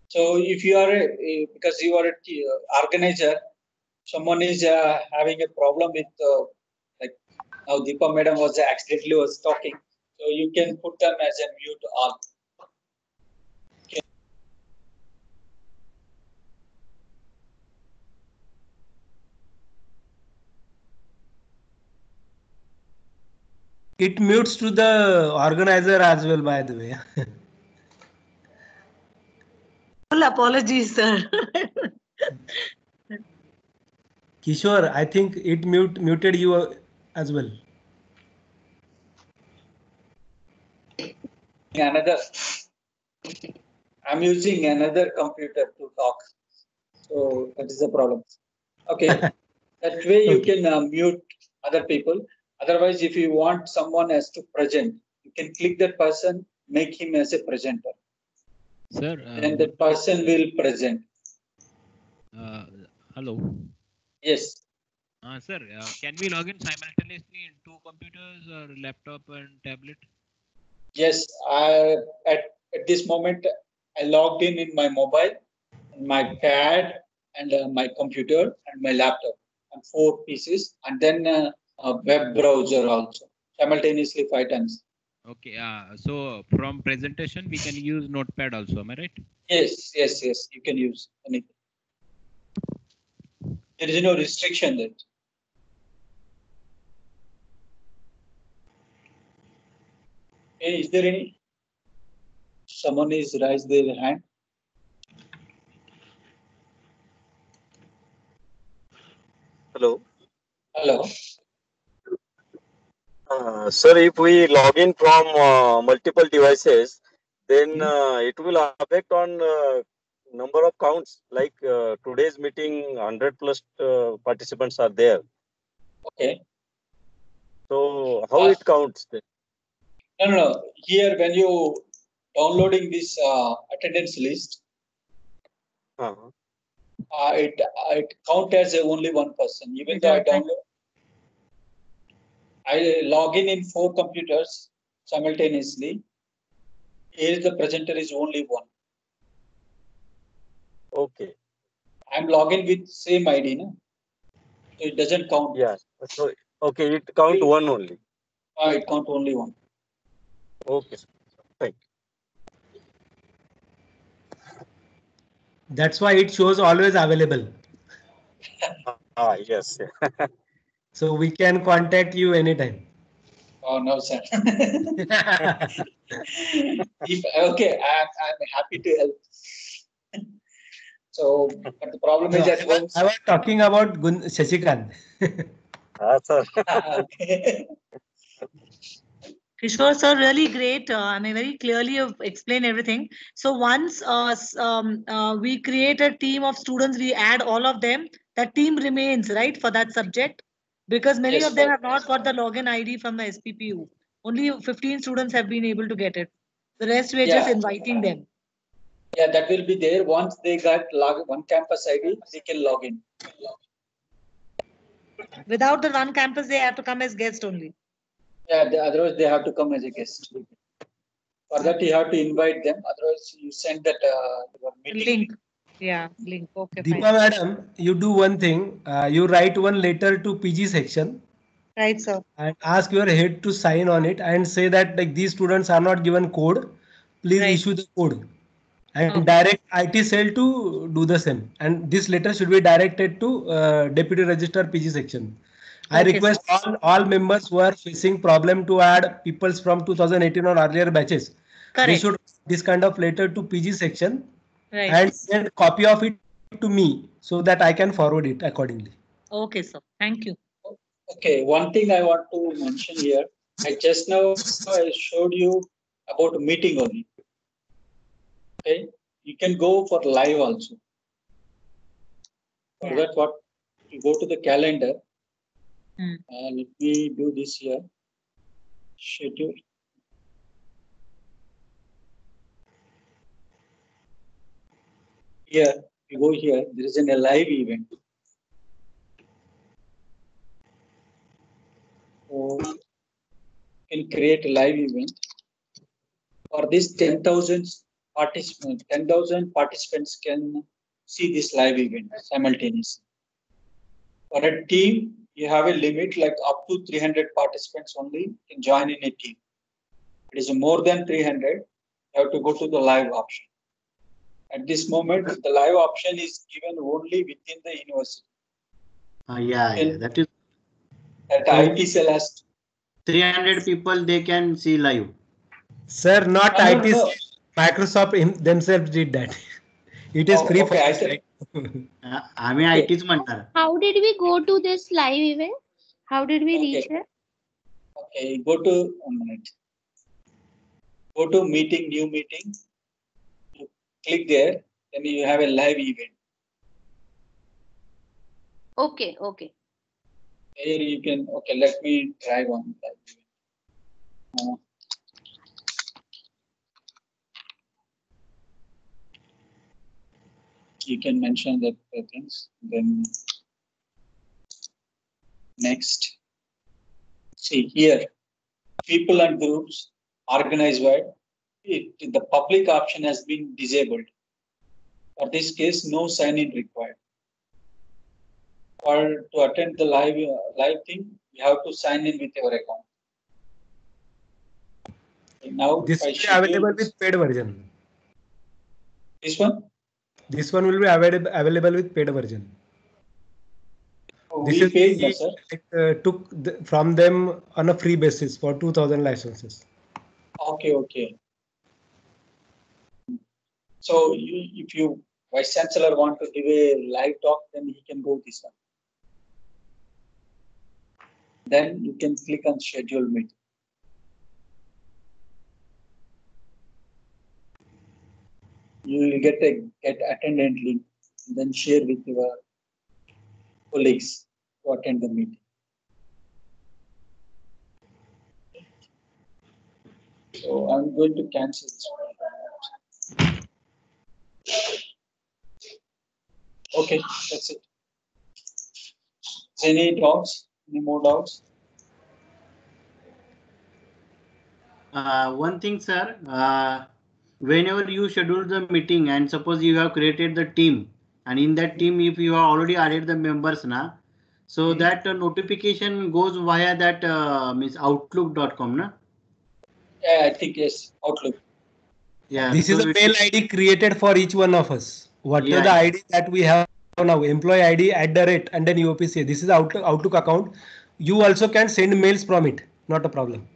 [SPEAKER 1] So, if you are because you are a organizer, someone is having a problem with like now Deepa madam was accidentally talking, so you can put them as a mute all.
[SPEAKER 12] It mutes to the organizer as well, by the way.
[SPEAKER 18] Full apologies, sir.
[SPEAKER 12] Kishore, I think it muted you as well.
[SPEAKER 1] I'm using another computer to talk, so that is the problem. Okay, that way you can mute other people. Otherwise, if you want someone as to present, you can click that person, make him as a presenter.
[SPEAKER 19] Sir,
[SPEAKER 1] and that person will present.
[SPEAKER 19] Hello.
[SPEAKER 1] Yes.
[SPEAKER 19] Sir, can we log in simultaneously in two computers or laptop and tablet?
[SPEAKER 1] Yes, at this moment I logged in my mobile, my pad, and my computer and my laptop, and 4 pieces, and then a web browser also simultaneously 5 times.
[SPEAKER 19] Okay. So from presentation we can use Notepad also, am I right?
[SPEAKER 1] Yes. You can use anything. There is no restriction there. Okay, is there any? Someone is raised their hand.
[SPEAKER 20] Hello.
[SPEAKER 1] Hello.
[SPEAKER 20] Sir, if we log in from multiple devices, then it will affect on number of counts. Like today's meeting, 100 plus participants are there.
[SPEAKER 1] Okay.
[SPEAKER 20] So how it counts then?
[SPEAKER 1] No. Here, when you downloading this attendance list, it count as only one person. Even though I log in 4 computers simultaneously. Here the presenter is only one.
[SPEAKER 20] Okay.
[SPEAKER 1] I'm logging with same ID, no? So it doesn't count.
[SPEAKER 20] Yeah. So okay, it count one only.
[SPEAKER 1] It count only one.
[SPEAKER 20] Okay. Thank you.
[SPEAKER 12] That's why it shows always available.
[SPEAKER 20] Yes.
[SPEAKER 12] So we can contact you anytime.
[SPEAKER 1] Oh no, sir. Okay, I'm happy to help. So, but the problem is at home.
[SPEAKER 12] I was talking about Shashikant.
[SPEAKER 20] Sir.
[SPEAKER 1] Okay.
[SPEAKER 18] Kishore sir, really great. I mean, very clearly you've explained everything. So once we create a team of students, we add all of them. That team remains, right, for that subject? Because many of them have not got the login ID from the SPPU. Only 15 students have been able to get it. The rest we're just inviting them.
[SPEAKER 1] Yeah, that will be there. Once they got one campus ID, they can log in.
[SPEAKER 18] Without the one campus, they have to come as guest only.
[SPEAKER 1] Yeah, otherwise they have to come as a guest. For that, you have to invite them. Otherwise, you send that meeting link.
[SPEAKER 18] Yeah, link. Okay,
[SPEAKER 12] Deepa
[SPEAKER 18] fine.
[SPEAKER 12] madam, you do one thing. You write one letter to PG section
[SPEAKER 18] Right, sir.
[SPEAKER 12] and ask your head to sign on it and say that like these students are not given code. Please
[SPEAKER 18] Right.
[SPEAKER 12] issue the code and
[SPEAKER 18] Okay.
[SPEAKER 12] direct IT cell to do the same. And this letter should be directed to Deputy Registrar PG section. I
[SPEAKER 18] Okay,
[SPEAKER 12] request all members who are facing problem to add peoples from 2018 or earlier batches. They
[SPEAKER 18] Correct.
[SPEAKER 12] should write this kind of letter to PG section
[SPEAKER 18] Right.
[SPEAKER 12] and send copy of it to me so that I can forward it accordingly.
[SPEAKER 18] Okay, sir. Thank you.
[SPEAKER 1] Okay, one thing I want to mention here. I just now I showed you about meeting only. Okay, you can go for live also. For that, what you go to the calendar. Let me do this here. Schedule. Here, you go here. There is a live event. So you can create a live event. For this 10,000 participants can see this live event simultaneously. For a team, you have a limit like up to 300 participants only can join in a team. It is more than 300, you have to go to the live option. At this moment, the live option is given only within the university.
[SPEAKER 15] Yeah, that is.
[SPEAKER 1] At
[SPEAKER 15] So,
[SPEAKER 1] IT cell has
[SPEAKER 15] 300 people they can see live.
[SPEAKER 12] Sir, not
[SPEAKER 1] No,
[SPEAKER 12] IT.
[SPEAKER 1] no.
[SPEAKER 12] Microsoft themselves did that. It is free for us, right?
[SPEAKER 15] आम्ही ITच म्हणणार.
[SPEAKER 16] How did we go to this live event? How did we reach it?
[SPEAKER 1] Okay, go to 1 minute. Go to meeting, new meeting. You click there, then you have a live event.
[SPEAKER 16] Okay, okay.
[SPEAKER 1] Here you can, okay, let me try one live event. You can mention the things, then next. See here, people and groups organized by the public option has been disabled. For this case, no sign-in required. Or to attend the live thing, you have to sign in with your account. And now,
[SPEAKER 12] This
[SPEAKER 1] if I
[SPEAKER 12] will be
[SPEAKER 1] schedule
[SPEAKER 12] available with paid version.
[SPEAKER 1] this one,
[SPEAKER 12] This one will be available with paid version. This
[SPEAKER 1] we
[SPEAKER 12] is
[SPEAKER 1] paid that, sir.
[SPEAKER 12] took from them on a free basis for 2,000 licenses.
[SPEAKER 1] Okay. So if you Vice Chancellor want to give a live talk, then he can go this one. Then you can click on schedule meeting. You will get attendant link, and then share with your colleagues to attend the meeting. So I'm going to cancel this one. Okay, that's it. Any doubts? Any more doubts?
[SPEAKER 15] One thing, sir. Whenever you schedule the meeting and suppose you have created the team, and in that team, if you have already added the members now, so that notification goes via that means outlook.com, na?
[SPEAKER 1] Yeah, I think yes, Outlook.
[SPEAKER 15] Yeah.
[SPEAKER 12] This
[SPEAKER 15] so
[SPEAKER 12] is a mail ID created for each one of us. Whatever the
[SPEAKER 15] Yeah.
[SPEAKER 12] ID that we have now, employee ID @ and then UOPCA. This is Outlook account. You also can send mails from it. Not a problem.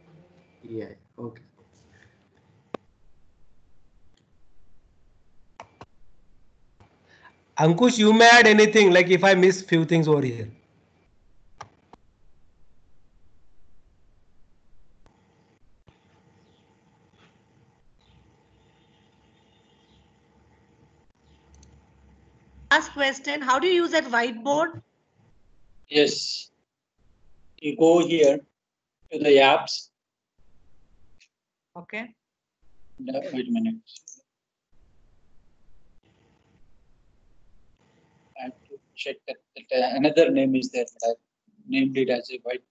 [SPEAKER 15] Yeah. Okay.
[SPEAKER 12] Ankush, you may add anything like if I miss few things over here.
[SPEAKER 18] Last question. How do you use that whiteboard?
[SPEAKER 1] Yes. You go here to the apps.
[SPEAKER 18] Okay.
[SPEAKER 1] Wait a minute. I have to check that another name is there. I named it as a white.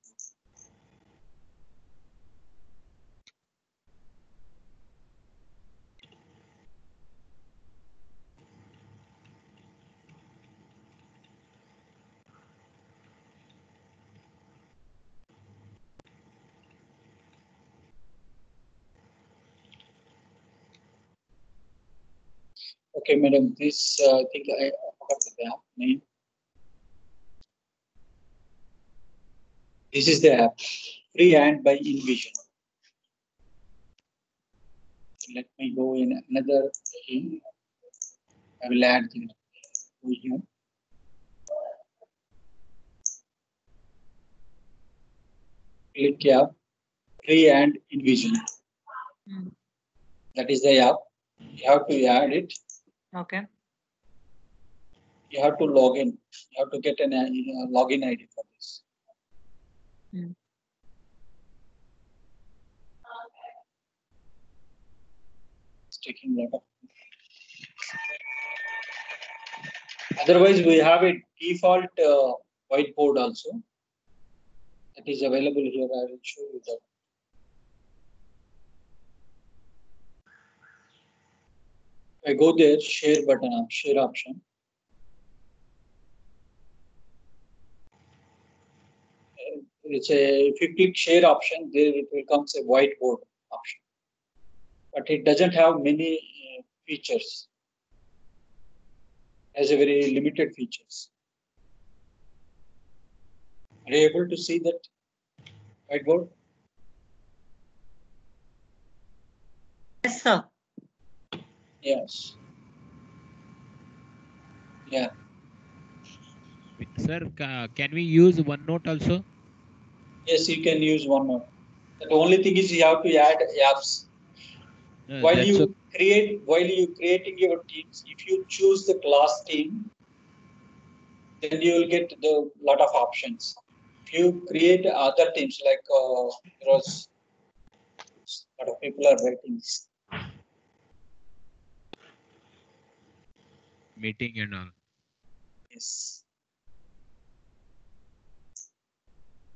[SPEAKER 1] Okay, madam. This I think I forgot the app name. This is the app, Freehand by InVision. Let me go in another thing. I will add the here. Click app, Freehand InVision. That is the app. You have to add it.
[SPEAKER 18] Okay.
[SPEAKER 1] You have to log in. You have to get an login ID for this. It's taking a lot of. Otherwise, we have a default whiteboard also. That is available here. I will show you that. I go there, share button, share option. It's a, if you click share option, there it will come a whiteboard option. But it doesn't have many features. It has a very limited features. Are you able to see that whiteboard?
[SPEAKER 18] Yes, sir.
[SPEAKER 1] Yes. Yeah.
[SPEAKER 19] Sir, can we use OneNote also?
[SPEAKER 1] Yes, you can use OneNote. The only thing is you have to add apps. While you creating your teams, if you choose the class team, then you will get the lot of options. If you create other teams like there was a lot of people are writing this.
[SPEAKER 19] Meeting and all.
[SPEAKER 1] Yes.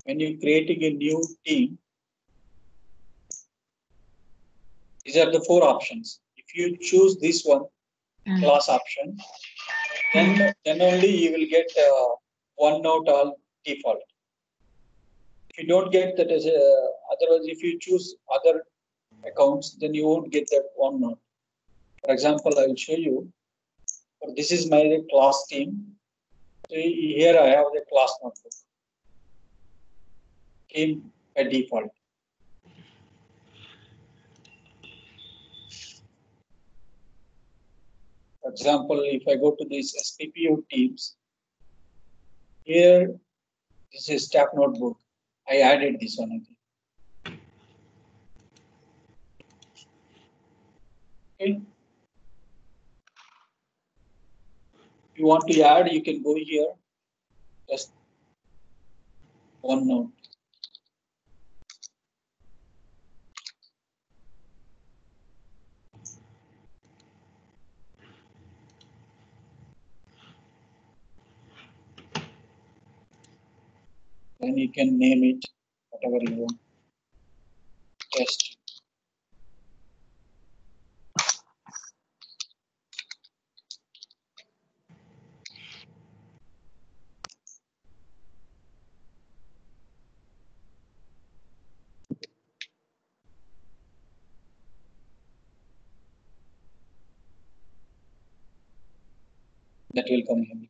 [SPEAKER 1] When you're creating a new team, these are the 4 options. If you choose this one, class option, then only you will get OneNote all default. If you don't get that as a, otherwise if you choose other accounts, then you won't get that OneNote. For example, I will show you. This is my class team. So here I have the class notebook. Came by default. For example, if I go to these SPPU teams, here this is staff notebook. I added this one again. Okay. If you want to add, you can go here. Just OneNote. Then you can name it whatever you want. Test. That will come here.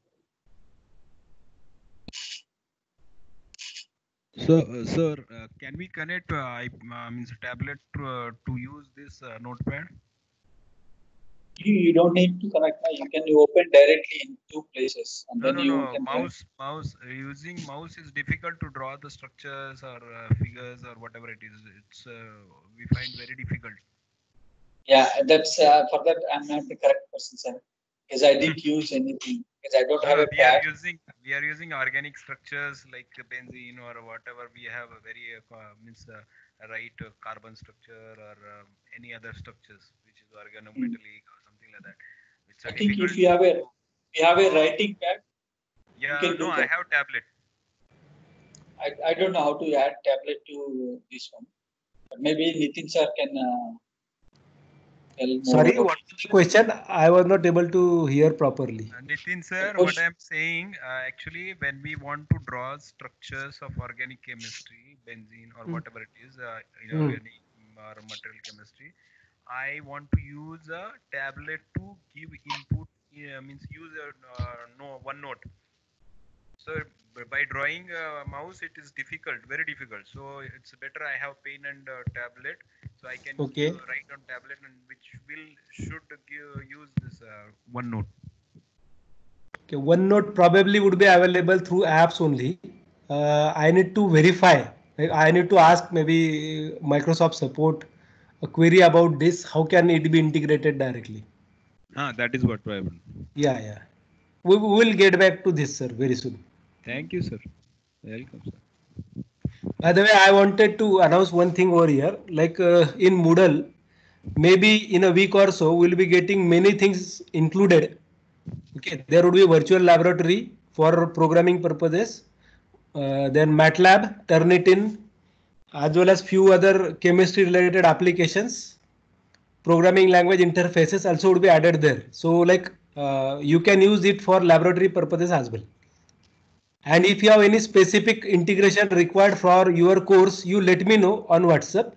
[SPEAKER 19] So, sir, can we connect means tablet to use this notepad?
[SPEAKER 1] You don't need to connect. You can open directly in 2 places, and then you can
[SPEAKER 19] Mouse. Using mouse is difficult to draw the structures or figures or whatever it is. It's we find very difficult.
[SPEAKER 1] Yeah, that's for that I'm not the correct person, sir, because I didn't use anything. Because I don't have a pad.
[SPEAKER 19] We are using organic structures like benzene or whatever. We have a very right carbon structure or any other structures which is organometallic or something like that. It's
[SPEAKER 1] I think if you have a writing pad,
[SPEAKER 19] yeah,
[SPEAKER 1] you can do that.
[SPEAKER 19] I have tablet.
[SPEAKER 1] I don't know how to add tablet to this one, but maybe Nitin sir can tell more.
[SPEAKER 12] Sorry, what was the question? I was not able to hear properly.
[SPEAKER 19] Nitin sir, what I'm saying, actually, when we want to draw structures of organic chemistry, benzene or whatever it is, inorganic or material chemistry, I want to use a tablet to give input, means use no OneNote. So by drawing a mouse, it is difficult, very difficult. So it's better I have pen and tablet, so I can
[SPEAKER 12] Okay.
[SPEAKER 19] write on tablet, and which should use this OneNote.
[SPEAKER 12] Okay, OneNote probably would be available through apps only. I need to verify. I need to ask maybe Microsoft support a query about this. How can it be integrated directly?
[SPEAKER 19] That is what I want.
[SPEAKER 12] Yeah, yeah. We will get back to this, sir, very soon.
[SPEAKER 19] Thank you, sir. Welcome, sir.
[SPEAKER 12] By the way, I wanted to announce one thing over here. Like in Moodle, maybe in a week or so, we'll be getting many things included. Okay, there would be a virtual laboratory for programming purposes. Then MATLAB, Turnitin, as well as few other chemistry related applications. Programming language interfaces also would be added there. So like you can use it for laboratory purposes as well. And if you have any specific integration required for your course, you let me know on WhatsApp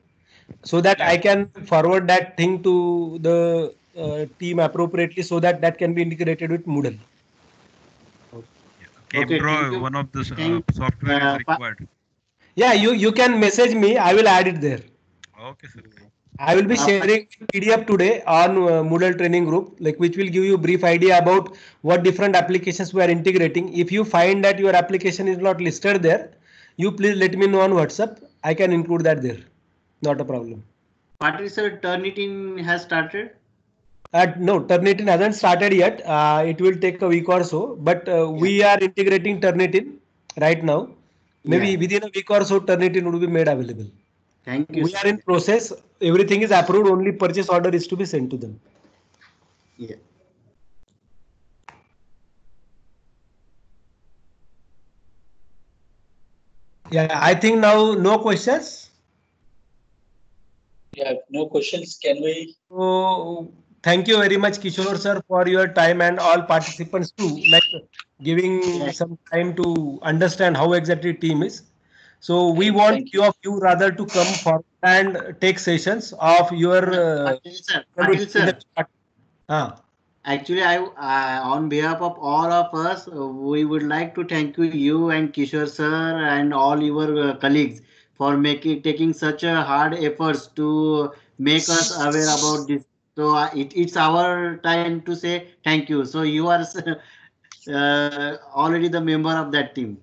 [SPEAKER 12] so that I can forward that thing to the team appropriately so that that can be integrated with Moodle.
[SPEAKER 19] CameDraw, one of the software is required.
[SPEAKER 12] Yeah, you can message me. I will add it there.
[SPEAKER 19] Okay, sir.
[SPEAKER 12] I will be sharing PDF today on Moodle training group, like which will give you a brief idea about what different applications we are integrating. If you find that your application is not listed there, you please let me know on WhatsApp. I can include that there. Not a problem.
[SPEAKER 15] Patrick sir, Turnitin has started?
[SPEAKER 12] No, Turnitin hasn't started yet. It will take a week or so, but we are integrating Turnitin right now. Maybe within a week or so, Turnitin will be made available.
[SPEAKER 15] Thank you.
[SPEAKER 12] We are in process. Everything is approved. Only purchase order is to be sent to them.
[SPEAKER 15] Yeah.
[SPEAKER 12] Yeah, I think now no questions.
[SPEAKER 1] Yeah, no questions. Can we?
[SPEAKER 12] So thank you very much, Kishore sir, for your time and all participants too, like giving some time to understand how exactly team is. So we want few of you rather to come forward and take sessions of your.
[SPEAKER 15] Patil sir. Actually, on behalf of all of us, we would like to thank you and Kishore sir and all your colleagues for taking such a hard efforts to make us aware about this. So it's our time to say thank you. So you are already the member of that team.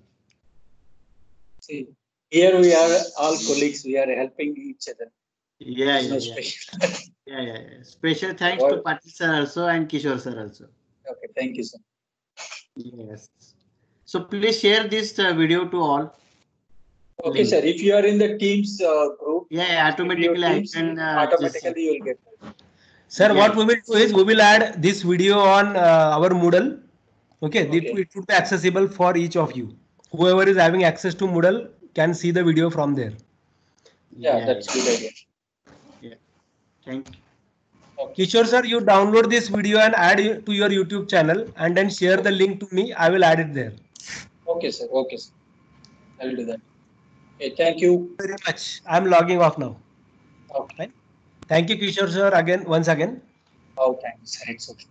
[SPEAKER 1] See, here we are all colleagues. We are helping each other.
[SPEAKER 15] Yeah,
[SPEAKER 1] No
[SPEAKER 15] yeah,
[SPEAKER 1] special.
[SPEAKER 15] yeah. Special thanks to Patil sir also and Kishore sir also.
[SPEAKER 1] Okay, thank you, sir.
[SPEAKER 15] Yes. So please share this video to all.
[SPEAKER 1] Okay, sir. If you are in the Teams group,
[SPEAKER 15] automatically
[SPEAKER 1] automatically you will get.
[SPEAKER 12] Sir, what we will do is we will add this video on our Moodle. Okay, it would be accessible for each of you. Whoever is having access to Moodle can see the video from there.
[SPEAKER 1] Yeah, that's good idea.
[SPEAKER 15] Yeah, thank you.
[SPEAKER 12] Kishore sir, you download this video and add it to your YouTube channel and then share the link to me. I will add it there.
[SPEAKER 1] Okay, sir. Okay, sir. I will do that. Okay, thank you
[SPEAKER 12] very much. I am logging off now.
[SPEAKER 1] Okay.
[SPEAKER 12] Thank you, Kishore sir, once again.
[SPEAKER 1] Oh, thanks. It's okay.